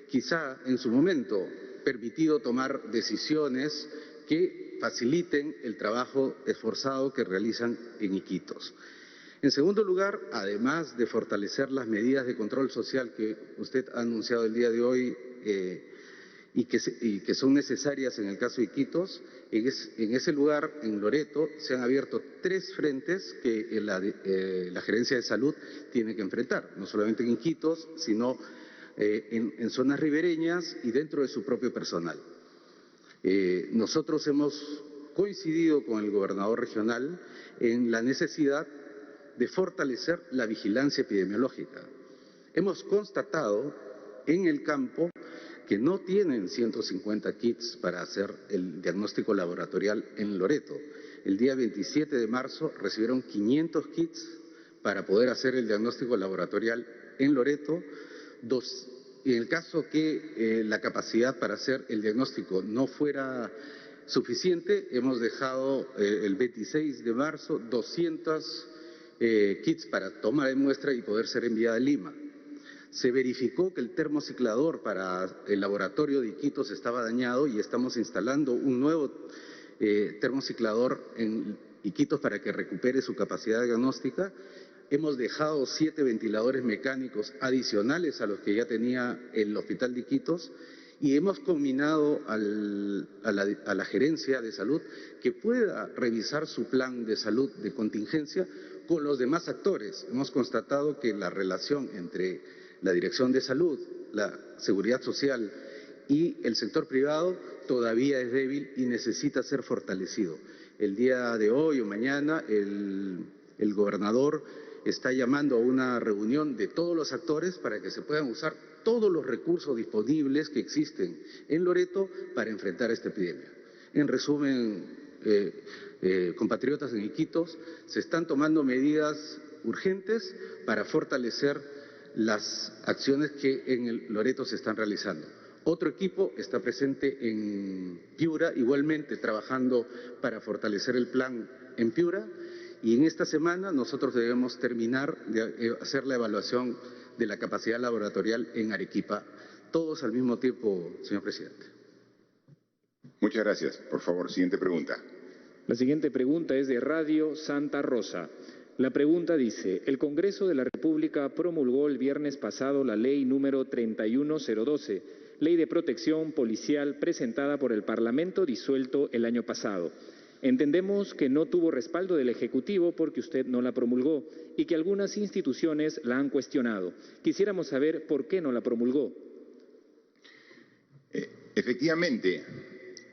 quizá en su momento permitido tomar decisiones que faciliten el trabajo esforzado que realizan en Iquitos. En segundo lugar, además de fortalecer las medidas de control social que usted ha anunciado el día de hoy y que son necesarias en el caso de Iquitos, en ese lugar, en Loreto, se han abierto 3 frentes que la Gerencia de Salud tiene que enfrentar, no solamente en Iquitos, sino en zonas ribereñas y dentro de su propio personal. Nosotros hemos coincidido con el gobernador regional en la necesidad de fortalecer la vigilancia epidemiológica. Hemos constatado en el campo que no tienen 150 kits para hacer el diagnóstico laboratorial en Loreto. El día 27 de marzo recibieron 500 kits para poder hacer el diagnóstico laboratorial en Loreto. En el caso que la capacidad para hacer el diagnóstico no fuera suficiente, hemos dejado el 26 de marzo 200 kits para toma de muestra y poder ser enviada a Lima. Se verificó que el termociclador para el laboratorio de Iquitos estaba dañado y estamos instalando un nuevo termociclador en Iquitos para que recupere su capacidad diagnóstica. Hemos dejado 7 ventiladores mecánicos adicionales a los que ya tenía el Hospital de Iquitos y hemos combinado a la Gerencia de Salud que pueda revisar su plan de salud de contingencia con los demás actores. Hemos constatado que la relación entre la Dirección de Salud, la Seguridad Social y el sector privado todavía es débil y necesita ser fortalecido. El día de hoy o mañana el gobernador está llamando a una reunión de todos los actores para que se puedan usar todos los recursos disponibles que existen en Loreto para enfrentar esta epidemia. En resumen, compatriotas en Iquitos, se están tomando medidas urgentes para fortalecer las acciones que en el Loreto se están realizando. Otro equipo está presente en Piura, igualmente trabajando para fortalecer el plan en Piura, y en esta semana nosotros debemos terminar de hacer la evaluación de la capacidad laboratorial en Arequipa, todos al mismo tiempo, señor presidente. Muchas gracias. Por favor, siguiente pregunta. La siguiente pregunta es de Radio Santa Rosa. La pregunta dice: el Congreso de la República promulgó el viernes pasado la ley número 31012, Ley de Protección Policial, presentada por el Parlamento disuelto el año pasado. Entendemos que no tuvo respaldo del Ejecutivo porque usted no la promulgó y que algunas instituciones la han cuestionado. Quisiéramos saber por qué no la promulgó. Efectivamente,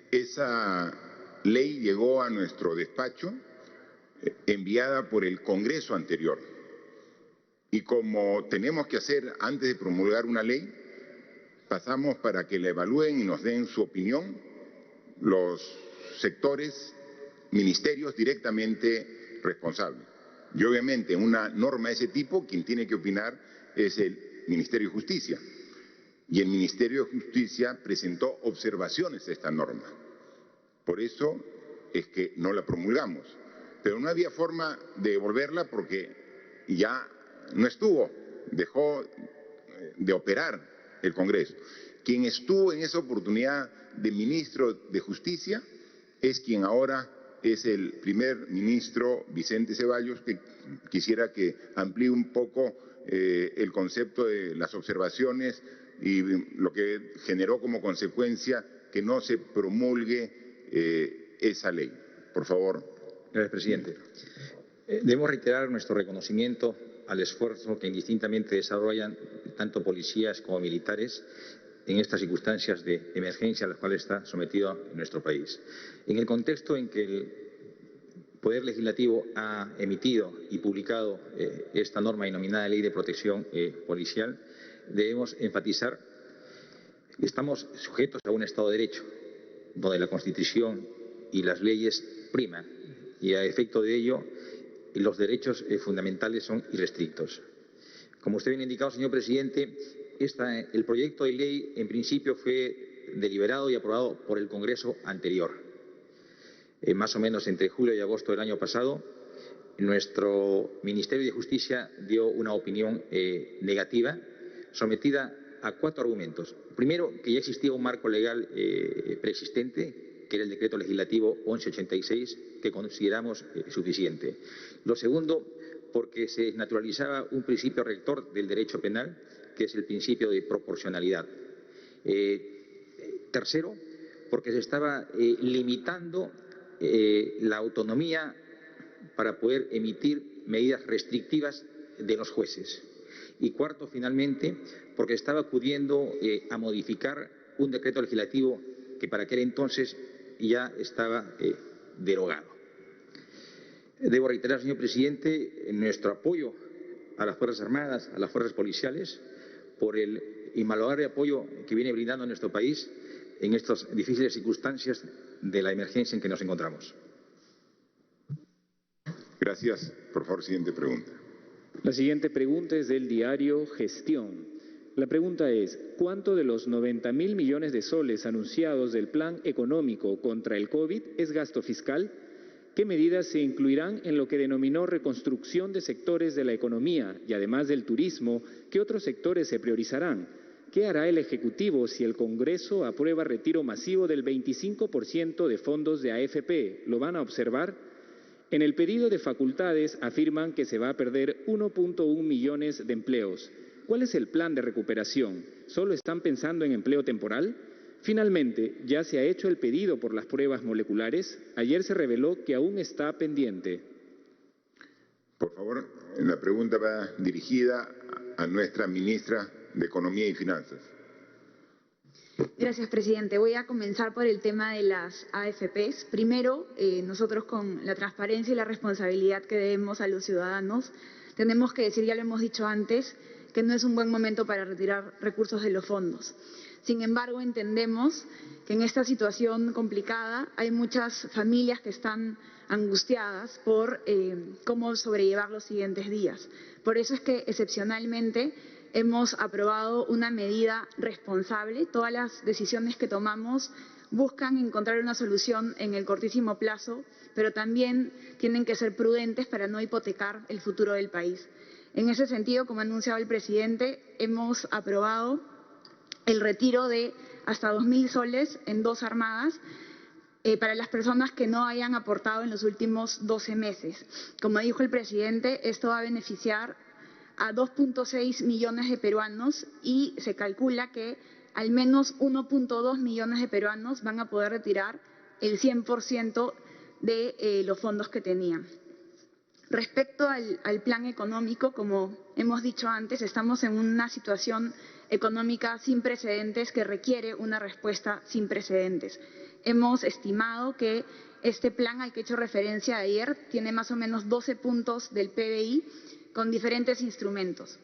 esa ley llegó a nuestro despacho enviada por el Congreso anterior. Y como tenemos que hacer antes de promulgar una ley, pasamos para que la evalúen y nos den su opinión los sectores, ministerios directamente responsables. Y obviamente en una norma de ese tipo, quien tiene que opinar es el Ministerio de Justicia. Y el Ministerio de Justicia presentó observaciones a esta norma. Por eso es que no la promulgamos. Pero no había forma de devolverla porque ya no estuvo, dejó de operar el Congreso. Quien estuvo en esa oportunidad de ministro de Justicia es quien ahora es el primer ministro Vicente Ceballos, que quisiera que amplíe un poco el concepto de las observaciones y lo que generó como consecuencia que no se promulgue esa ley. Por favor. Gracias, presidente. Debemos reiterar nuestro reconocimiento al esfuerzo que indistintamente desarrollan tanto policías como militares en estas circunstancias de emergencia a las cuales está sometido nuestro país. En el contexto en que el Poder Legislativo ha emitido y publicado esta norma denominada Ley de Protección Policial, debemos enfatizar que estamos sujetos a un Estado de Derecho, donde la Constitución y las leyes priman, y a efecto de ello los derechos fundamentales son irrestrictos. Como usted bien ha indicado, señor presidente, el proyecto de ley en principio fue deliberado y aprobado por el Congreso anterior. Más o menos entre julio y agosto del año pasado, nuestro Ministerio de Justicia dio una opinión negativa sometida a 4 argumentos. Primero, que ya existía un marco legal preexistente, que era el Decreto Legislativo 1186, que consideramos suficiente. Lo segundo, porque se desnaturalizaba un principio rector del derecho penal, que es el principio de proporcionalidad. Tercero, porque se estaba limitando la autonomía para poder emitir medidas restrictivas de los jueces. Y cuarto, finalmente, porque estaba acudiendo a modificar un decreto legislativo que para aquel entonces ya estaba derogado. Debo reiterar, señor presidente, nuestro apoyo a las Fuerzas Armadas, a las fuerzas policiales, por el invalorable apoyo que viene brindando a nuestro país en estas difíciles circunstancias de la emergencia en que nos encontramos. Gracias. Por favor, siguiente pregunta. La siguiente pregunta es del diario Gestión. La pregunta es, ¿cuánto de los 90.000 millones de soles anunciados del Plan Económico contra el COVID es gasto fiscal? ¿Qué medidas se incluirán en lo que denominó reconstrucción de sectores de la economía y además del turismo? ¿Qué otros sectores se priorizarán? ¿Qué hará el Ejecutivo si el Congreso aprueba retiro masivo del 25% de fondos de AFP? ¿Lo van a observar? En el pedido de facultades afirman que se va a perder 1.1 millones de empleos. ¿Cuál es el plan de recuperación? ¿Solo están pensando en empleo temporal? Finalmente, ¿ya se ha hecho el pedido por las pruebas moleculares? Ayer se reveló que aún está pendiente. Por favor, la pregunta va dirigida a nuestra ministra de Economía y Finanzas. Gracias, presidente. Voy a comenzar por el tema de las AFPs. Primero, nosotros con la transparencia y la responsabilidad que debemos a los ciudadanos, tenemos que decir, ya lo hemos dicho antes, que no es un buen momento para retirar recursos de los fondos. Sin embargo, entendemos que en esta situación complicada hay muchas familias que están angustiadas por cómo sobrellevar los siguientes días. Por eso es que excepcionalmente hemos aprobado una medida responsable. Todas las decisiones que tomamos buscan encontrar una solución en el cortísimo plazo, pero también tienen que ser prudentes para no hipotecar el futuro del país. En ese sentido, como ha anunciado el presidente, hemos aprobado el retiro de hasta 2.000 soles en 2 armadas para las personas que no hayan aportado en los últimos 12 meses. Como dijo el presidente, esto va a beneficiar a 2.6 millones de peruanos y se calcula que al menos 1.2 millones de peruanos van a poder retirar el 100% de los fondos que tenían. Respecto al plan económico, como hemos dicho antes, estamos en una situación económica sin precedentes que requiere una respuesta sin precedentes. Hemos estimado que este plan al que he hecho referencia ayer tiene más o menos 12 puntos del PBI con diferentes instrumentos.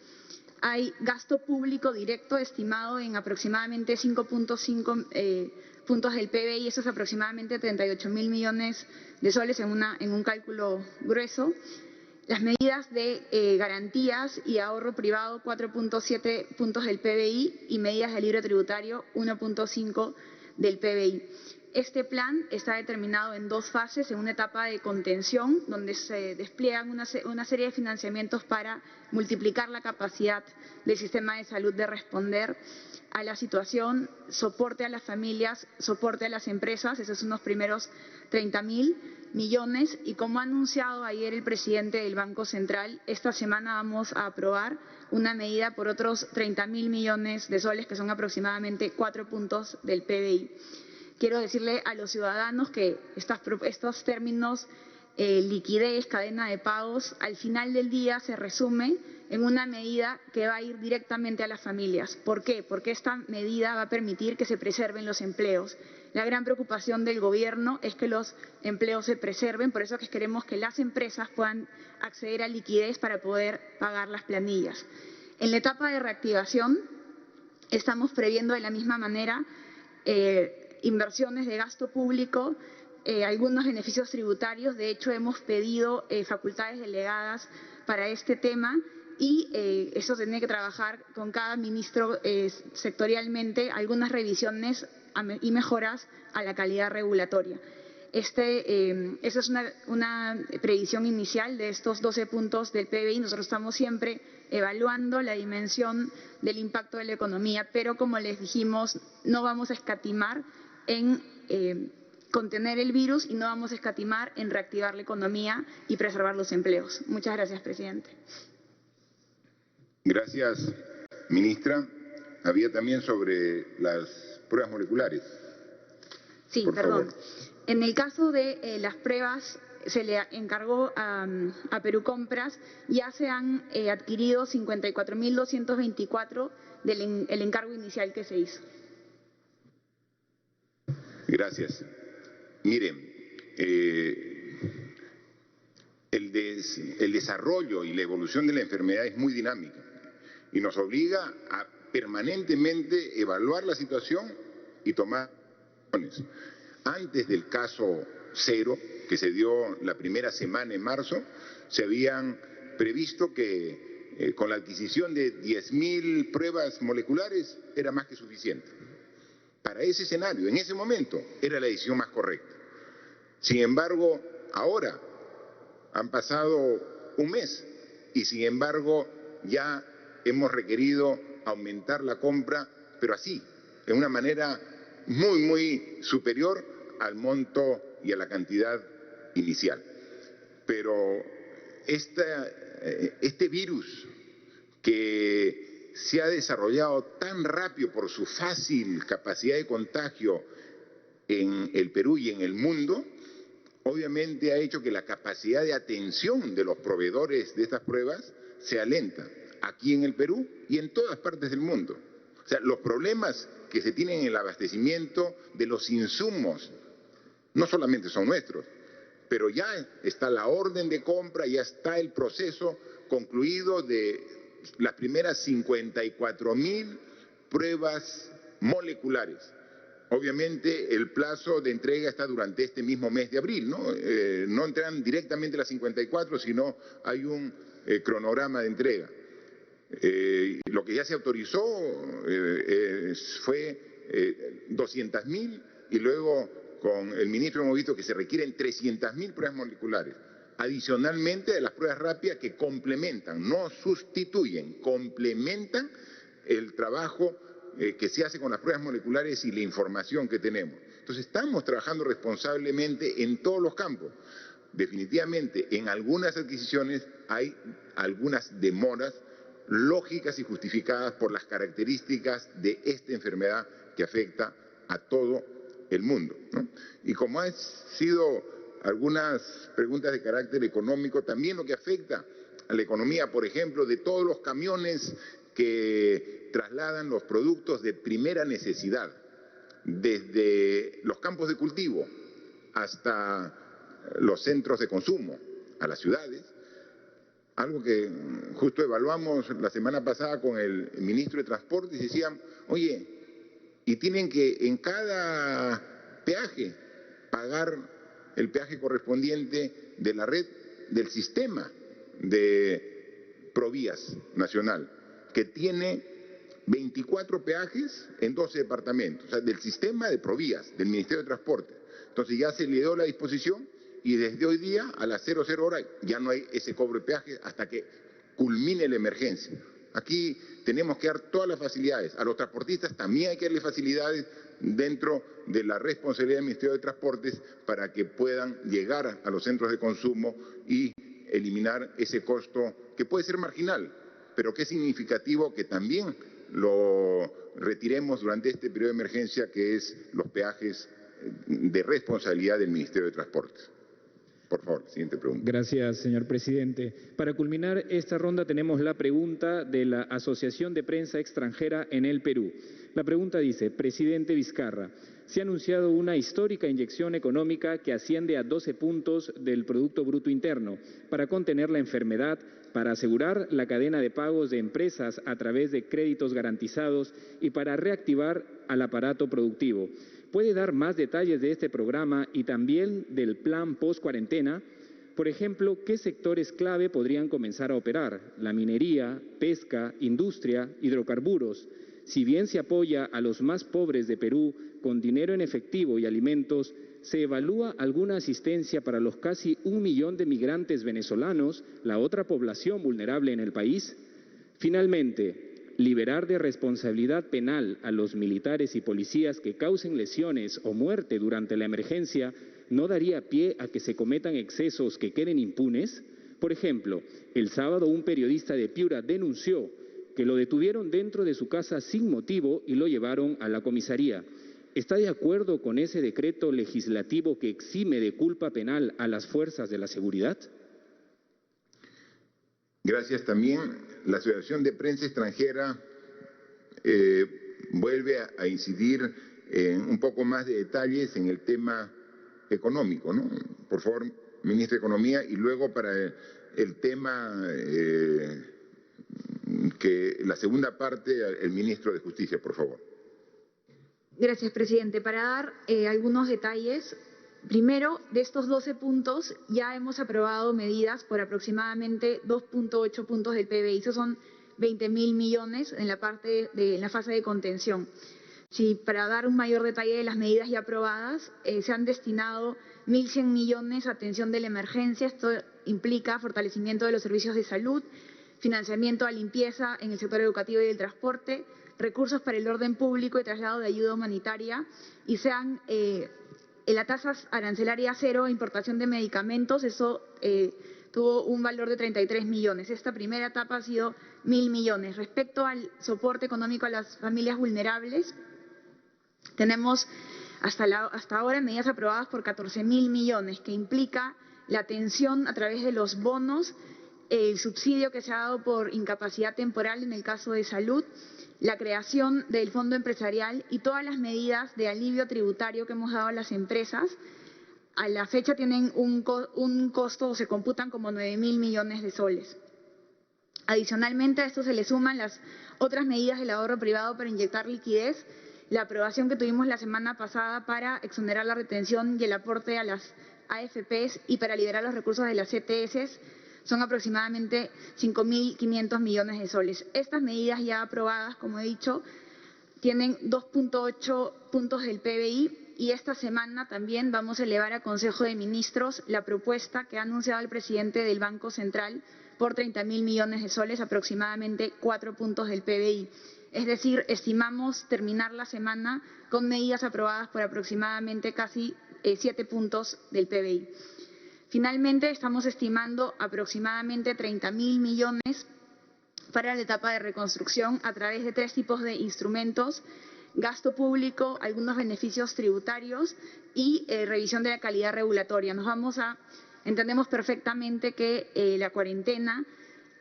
hay gasto público directo estimado en aproximadamente 5.5 puntos del PBI, eso es aproximadamente 38.000 millones de soles en un cálculo grueso. Las medidas de garantías y ahorro privado, 4.7 puntos del PBI, y medidas de libre tributario, 1.5 del PBI. Este plan está determinado en dos fases, en una etapa de contención, donde se despliegan una serie de financiamientos para multiplicar la capacidad del sistema de salud de responder a la situación, soporte a las familias, soporte a las empresas, esos son los primeros 30.000 millones, y como ha anunciado ayer el presidente del Banco Central, esta semana vamos a aprobar una medida por otros 30.000 millones de soles, que son aproximadamente 4 puntos del PBI. Quiero decirle a los ciudadanos que estos términos, liquidez, cadena de pagos, al final del día se resume en una medida que va a ir directamente a las familias. ¿Por qué? Porque esta medida va a permitir que se preserven los empleos. La gran preocupación del gobierno es que los empleos se preserven, por eso es que queremos que las empresas puedan acceder a liquidez para poder pagar las planillas. En la etapa de reactivación estamos previendo de la misma manera inversiones de gasto público, algunos beneficios tributarios. De hecho, hemos pedido facultades delegadas para este tema y eso tiene que trabajar con cada ministro sectorialmente algunas revisiones y mejoras a la calidad regulatoria. Esa es una previsión inicial de estos 12 puntos del PBI. Nosotros estamos siempre evaluando la dimensión del impacto de la economía, pero como les dijimos, no vamos a escatimar en contener el virus y no vamos a escatimar en reactivar la economía y preservar los empleos. Muchas gracias, presidente. Gracias, ministra. Había también sobre las pruebas moleculares. Sí, por perdón. favor. En el caso de las pruebas, se le encargó a Perú Compras, ya se han adquirido 54.224 del encargo inicial que se hizo. Gracias. Miren, el desarrollo y la evolución de la enfermedad es muy dinámica y nos obliga a permanentemente evaluar la situación y tomar decisiones. Antes del caso cero, que se dio la primera semana en marzo, se habían previsto que con la adquisición de 10.000 pruebas moleculares era más que suficiente. Para ese escenario, en ese momento, era la decisión más correcta. Sin embargo, ahora han pasado un mes y sin embargo ya hemos requerido aumentar la compra, pero así, de una manera muy superior al monto y a la cantidad inicial. Pero este virus que se ha desarrollado tan rápido por su fácil capacidad de contagio en el Perú y en el mundo, obviamente ha hecho que la capacidad de atención de los proveedores de estas pruebas se alenta aquí en el Perú y en todas partes del mundo. O sea, los problemas que se tienen en el abastecimiento de los insumos no solamente son nuestros, pero ya está la orden de compra, ya está el proceso concluido de las primeras 54.000 pruebas moleculares. Obviamente el plazo de entrega está durante este mismo mes de abril, ¿no? No entran directamente las 54, sino hay un cronograma de entrega. Lo que ya se autorizó fue 200.000 y luego con el ministro hemos visto que se requieren 300.000 pruebas moleculares. Adicionalmente a las pruebas rápidas que complementan, no sustituyen, complementan el trabajo que se hace con las pruebas moleculares y la información que tenemos. Entonces estamos trabajando responsablemente en todos los campos. Definitivamente en algunas adquisiciones hay algunas demoras lógicas y justificadas por las características de esta enfermedad que afecta a todo el mundo, ¿no? Y como han sido algunas preguntas de carácter económico, también lo que afecta a la economía, por ejemplo, de todos los camiones que trasladan los productos de primera necesidad, desde los campos de cultivo hasta los centros de consumo, a las ciudades, algo que justo evaluamos la semana pasada con el ministro de Transportes, y decían, oye, y tienen que en cada peaje pagar el peaje correspondiente de la red del sistema de Provías Nacional, que tiene 24 peajes en 12 departamentos, o sea, del sistema de Provías, del Ministerio de Transporte. Entonces ya se le dio la disposición y desde hoy día a las 00 horas ya no hay ese cobro de peaje hasta que culmine la emergencia. Aquí tenemos que dar todas las facilidades. A los transportistas también hay que darles facilidades dentro de la responsabilidad del Ministerio de Transportes para que puedan llegar a los centros de consumo y eliminar ese costo que puede ser marginal, pero que es significativo que también lo retiremos durante este periodo de emergencia, que es los peajes de responsabilidad del Ministerio de Transportes. Por favor, siguiente pregunta. Gracias, señor presidente. Para culminar esta ronda tenemos la pregunta de la Asociación de Prensa Extranjera en el Perú. La pregunta dice, presidente Vizcarra, se ha anunciado una histórica inyección económica que asciende a 12 puntos del Producto Bruto Interno para contener la enfermedad, para asegurar la cadena de pagos de empresas a través de créditos garantizados y para reactivar al aparato productivo. ¿Puede dar más detalles de este programa y también del plan post-cuarentena? Por ejemplo, ¿qué sectores clave podrían comenzar a operar? La minería, pesca, industria, hidrocarburos. Si bien se apoya a los más pobres de Perú con dinero en efectivo y alimentos, ¿se evalúa alguna asistencia para los casi 1 millón de migrantes venezolanos, la otra población vulnerable en el país? Finalmente, liberar de responsabilidad penal a los militares y policías que causen lesiones o muerte durante la emergencia no daría pie a que se cometan excesos que queden impunes. Por ejemplo, el sábado un periodista de Piura denunció que lo detuvieron dentro de su casa sin motivo y lo llevaron a la comisaría. ¿Está de acuerdo con ese decreto legislativo que exime de culpa penal a las fuerzas de la seguridad? Gracias. También la Asociación de Prensa Extranjera vuelve a incidir en un poco más de detalles en el tema económico, ¿no? Por favor, ministro de Economía, y luego para el tema que la segunda parte, el ministro de Justicia, por favor. Gracias, presidente. Para dar algunos detalles, primero, de estos 12 puntos ya hemos aprobado medidas por aproximadamente 2.8 puntos del PBI. Esos son 20.000 millones en la fase de contención. Sí, para dar un mayor detalle de las medidas ya aprobadas, se han destinado 1.100 millones a atención de la emergencia. Esto implica fortalecimiento de los servicios de salud, financiamiento a limpieza en el sector educativo y del transporte, recursos para el orden público y traslado de ayuda humanitaria, y la tasa arancelaria cero, importación de medicamentos, eso tuvo un valor de 33 millones. Esta primera etapa ha sido 1.000 millones. Respecto al soporte económico a las familias vulnerables, tenemos hasta ahora medidas aprobadas por 14.000 millones, que implica la atención a través de los bonos, el subsidio que se ha dado por incapacidad temporal en el caso de salud, la creación del fondo empresarial y todas las medidas de alivio tributario que hemos dado a las empresas. A la fecha tienen un costo, o se computan como 9.000 millones de soles. Adicionalmente a esto se le suman las otras medidas del ahorro privado para inyectar liquidez, la aprobación que tuvimos la semana pasada para exonerar la retención y el aporte a las AFPs y para liberar los recursos de las CTS, son aproximadamente 5.500 millones de soles. Estas medidas ya aprobadas, como he dicho, tienen 2.8 puntos del PBI y esta semana también vamos a elevar a Consejo de Ministros la propuesta que ha anunciado el presidente del Banco Central por 30.000 millones de soles, aproximadamente 4 puntos del PBI. Es decir, estimamos terminar la semana con medidas aprobadas por aproximadamente casi 7 puntos del PBI. Finalmente, estamos estimando aproximadamente 30.000 millones para la etapa de reconstrucción a través de 3 tipos de instrumentos: gasto público, algunos beneficios tributarios y revisión de la calidad regulatoria. Entendemos perfectamente que la cuarentena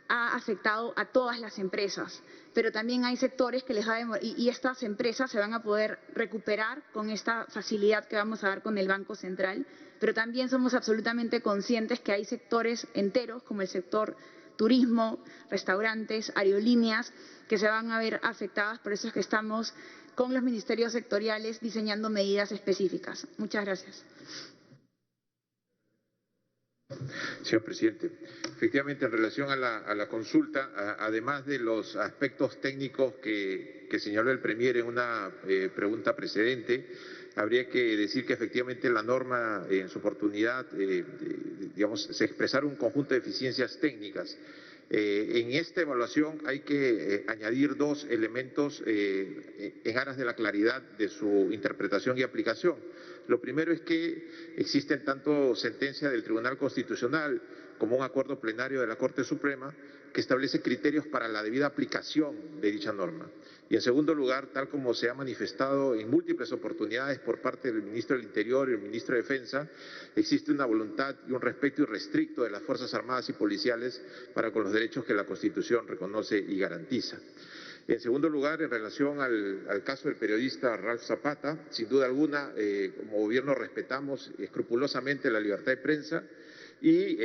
ha afectado a todas las empresas, pero también hay sectores que les va a demorar, y estas empresas se van a poder recuperar con esta facilidad que vamos a dar con el Banco Central, pero también somos absolutamente conscientes que hay sectores enteros, como el sector turismo, restaurantes, aerolíneas, que se van a ver afectadas. Por eso es que estamos con los ministerios sectoriales diseñando medidas específicas. Muchas gracias. Señor presidente, efectivamente en relación a la consulta, además de los aspectos técnicos que señaló el Premier en una pregunta precedente, habría que decir que efectivamente la norma en su oportunidad, se expresaron un conjunto de eficiencias técnicas. En esta evaluación hay que añadir dos elementos en aras de la claridad de su interpretación y aplicación. Lo primero es que existen tanto sentencia del Tribunal Constitucional como un acuerdo plenario de la Corte Suprema que establece criterios para la debida aplicación de dicha norma. Y en segundo lugar, tal como se ha manifestado en múltiples oportunidades por parte del Ministro del Interior y el Ministro de Defensa, existe una voluntad y un respeto irrestricto de las Fuerzas Armadas y Policiales para con los derechos que la Constitución reconoce y garantiza. En segundo lugar, en relación al caso del periodista Ralph Zapata, sin duda alguna, como gobierno respetamos escrupulosamente la libertad de prensa y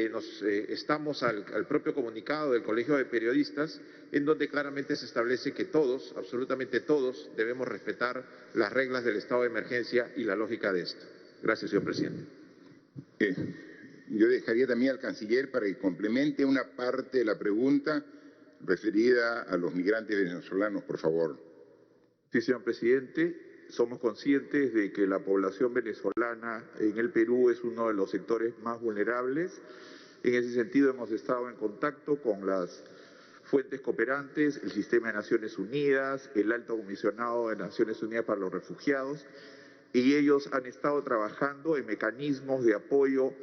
estamos al propio comunicado del Colegio de Periodistas, en donde claramente se establece que todos, absolutamente todos, debemos respetar las reglas del estado de emergencia y la lógica de esto. Gracias, señor presidente. Yo dejaría también al canciller para que complemente una parte de la pregunta referida a los migrantes venezolanos, por favor. Sí, señor presidente. Somos conscientes de que la población venezolana en el Perú es uno de los sectores más vulnerables. En ese sentido hemos estado en contacto con las fuentes cooperantes, el Sistema de Naciones Unidas, el Alto Comisionado de Naciones Unidas para los Refugiados, y ellos han estado trabajando en mecanismos de apoyo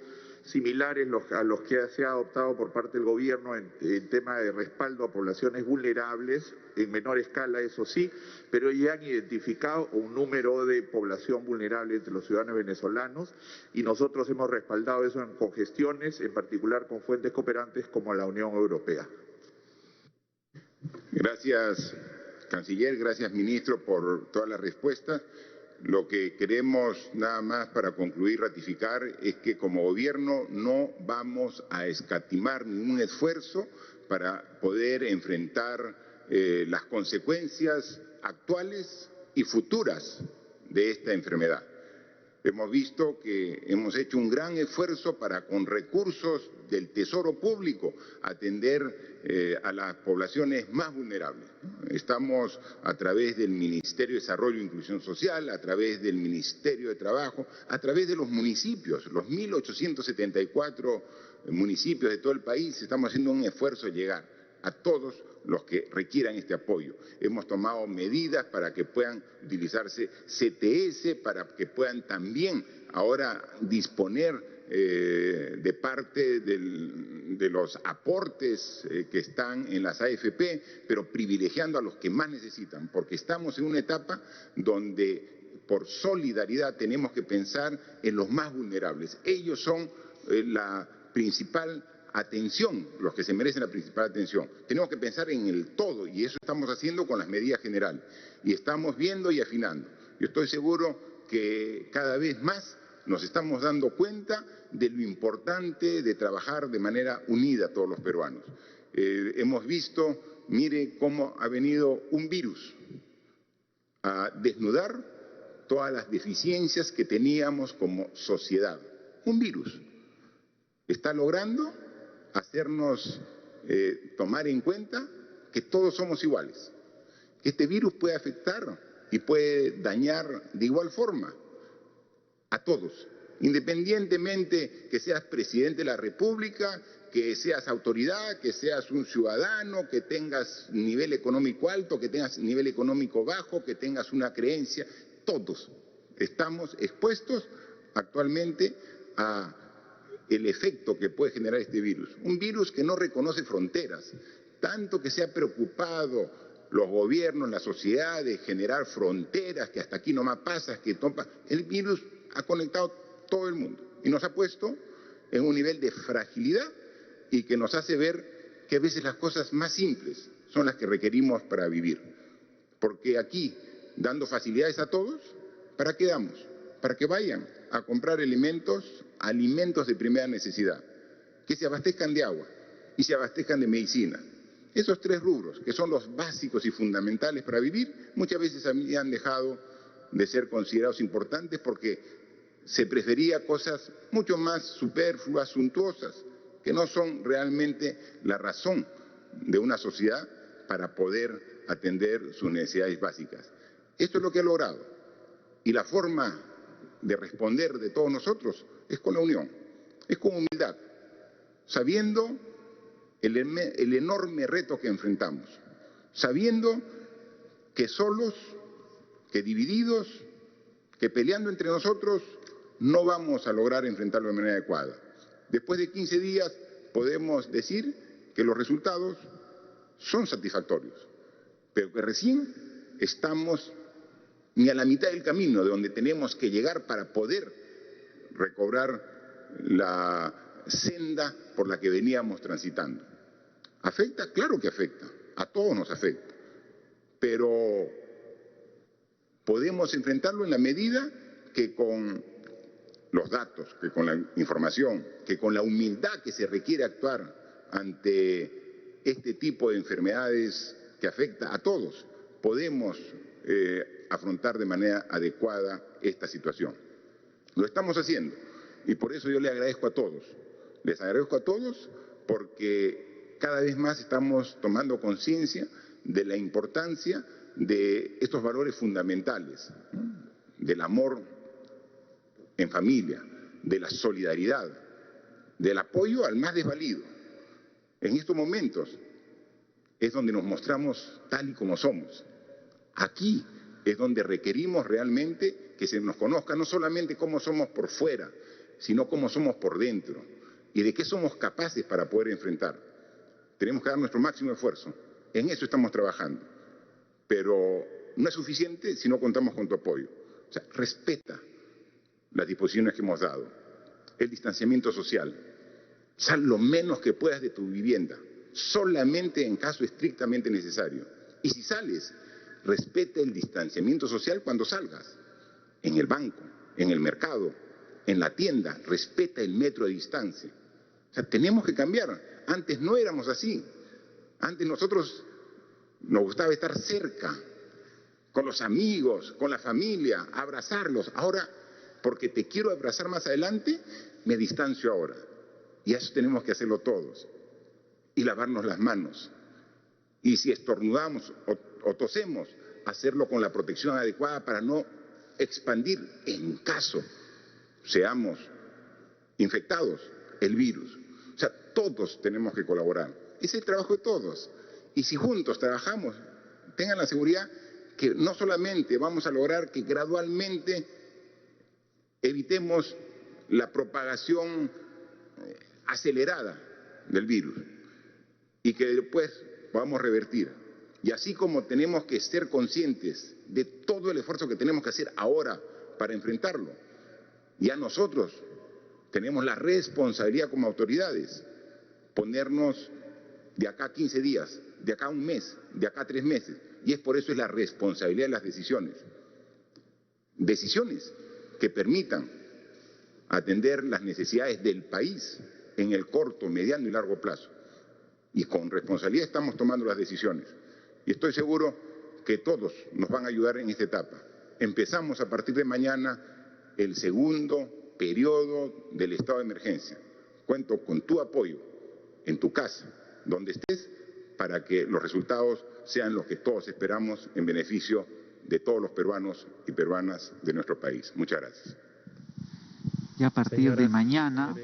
similares a los que se ha adoptado por parte del gobierno en tema de respaldo a poblaciones vulnerables, en menor escala eso sí, pero ya han identificado un número de población vulnerable entre los ciudadanos venezolanos y nosotros hemos respaldado eso con gestiones, en particular con fuentes cooperantes como la Unión Europea. Gracias, canciller, gracias, ministro, por toda la respuesta. Lo que queremos, nada más para concluir, ratificar, es que como gobierno no vamos a escatimar ningún esfuerzo para poder enfrentar las consecuencias actuales y futuras de esta enfermedad. Hemos visto que hemos hecho un gran esfuerzo para, con recursos del Tesoro Público, atender a las poblaciones más vulnerables. Estamos a través del Ministerio de Desarrollo e Inclusión Social, a través del Ministerio de Trabajo, a través de los municipios, los 1.874 municipios de todo el país, estamos haciendo un esfuerzo de llegar a todos los que requieran este apoyo. Hemos tomado medidas para que puedan utilizarse CTS, para que puedan también ahora disponer de parte de los aportes que están en las AFP, pero privilegiando a los que más necesitan, porque estamos en una etapa donde por solidaridad tenemos que pensar en los más vulnerables. Ellos son la principal atención, los que se merecen la principal atención. Tenemos que pensar en el todo y eso estamos haciendo con las medidas generales y estamos viendo y afinando. Yo estoy seguro que cada vez más nos estamos dando cuenta de lo importante de trabajar de manera unida todos los peruanos. Hemos visto, mire cómo ha venido un virus a desnudar todas las deficiencias que teníamos como sociedad. Un virus está logrando hacernos tomar en cuenta que todos somos iguales, que este virus puede afectar y puede dañar de igual forma a todos, independientemente que seas presidente de la República, que seas autoridad, que seas un ciudadano, que tengas nivel económico alto, que tengas nivel económico bajo, que tengas una creencia, todos estamos expuestos actualmente a el efecto que puede generar este virus. Un virus que no reconoce fronteras, tanto que se ha preocupado los gobiernos, la sociedad de generar fronteras, que hasta aquí nomás pasas, que topa. El virus ha conectado todo el mundo y nos ha puesto en un nivel de fragilidad y que nos hace ver que a veces las cosas más simples son las que requerimos para vivir. Porque aquí, dando facilidades a todos, ¿para qué damos? Para que vayan a comprar alimentos de primera necesidad, que se abastezcan de agua, y se abastezcan de medicina. Esos 3 rubros, que son los básicos y fundamentales para vivir, muchas veces han dejado de ser considerados importantes porque se prefería cosas mucho más superfluas, suntuosas, que no son realmente la razón de una sociedad para poder atender sus necesidades básicas. Esto es lo que ha logrado. Y la forma de responder de todos nosotros es con la unión, es con humildad, sabiendo el enorme reto que enfrentamos, sabiendo que solos, que divididos, que peleando entre nosotros no vamos a lograr enfrentarlo de manera adecuada. Después de 15 días podemos decir que los resultados son satisfactorios, pero que recién estamos ni a la mitad del camino de donde tenemos que llegar para poder recobrar la senda por la que veníamos transitando. ¿Afecta? Claro que afecta, a todos nos afecta, pero podemos enfrentarlo en la medida que con los datos, que con la información, que con la humildad que se requiere actuar ante este tipo de enfermedades que afecta a todos, podemos afrontar de manera adecuada esta situación. Lo estamos haciendo y por eso yo le agradezco a todos. Les agradezco a todos porque cada vez más estamos tomando conciencia de la importancia de estos valores fundamentales, ¿no? Del amor en familia, de la solidaridad, del apoyo al más desvalido. En estos momentos es donde nos mostramos tal y como somos. Aquí es donde requerimos realmente que se nos conozca no solamente cómo somos por fuera, sino cómo somos por dentro y de qué somos capaces para poder enfrentar. Tenemos que dar nuestro máximo esfuerzo. En eso estamos trabajando. Pero no es suficiente si no contamos con tu apoyo. O sea, respeta las disposiciones que hemos dado. El distanciamiento social. Sal lo menos que puedas de tu vivienda, solamente en caso estrictamente necesario. Y si sales, respeta el distanciamiento social cuando salgas. En el banco, en el mercado, en la tienda, respeta el metro de distancia. O sea, tenemos que cambiar. Antes no éramos así. Antes nosotros nos gustaba estar cerca, con los amigos, con la familia, abrazarlos. Ahora, porque te quiero abrazar más adelante, me distancio ahora. Y eso tenemos que hacerlo todos. Y lavarnos las manos. Y si estornudamos o tosemos, hacerlo con la protección adecuada para no expandir, en caso seamos infectados, el virus. O sea, todos tenemos que colaborar. Es el trabajo de todos. Y si juntos trabajamos, tengan la seguridad que no solamente vamos a lograr que gradualmente evitemos la propagación acelerada del virus y que después podamos revertir. Y así como tenemos que ser conscientes de todo el esfuerzo que tenemos que hacer ahora para enfrentarlo, ya nosotros tenemos la responsabilidad como autoridades, ponernos de acá a 15 días, de acá a un mes, de acá a 3 meses. Y es por eso es la responsabilidad de las decisiones. Decisiones que permitan atender las necesidades del país en el corto, mediano y largo plazo. Y con responsabilidad estamos tomando las decisiones. Y estoy seguro que todos nos van a ayudar en esta etapa. Empezamos a partir de mañana el segundo periodo del estado de emergencia. Cuento con tu apoyo en tu casa, donde estés, para que los resultados sean los que todos esperamos en beneficio de todos los peruanos y peruanas de nuestro país. Muchas gracias. Y a partir de mañana,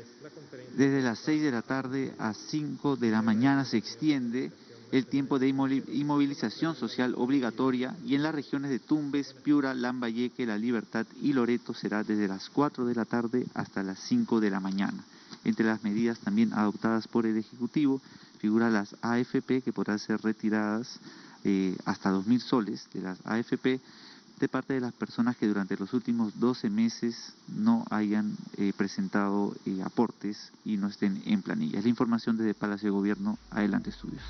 desde las 6 de la tarde a 5 de la mañana se extiende el tiempo de inmovilización social obligatoria y en las regiones de Tumbes, Piura, Lambayeque, La Libertad y Loreto será desde las 4 de la tarde hasta las 5 de la mañana. Entre las medidas también adoptadas por el Ejecutivo figura las AFP que podrán ser retiradas hasta 2.000 soles de las AFP de parte de las personas que durante los últimos 12 meses no hayan presentado aportes y no estén en planilla. Es la información desde Palacio de Gobierno. Adelante, estudios.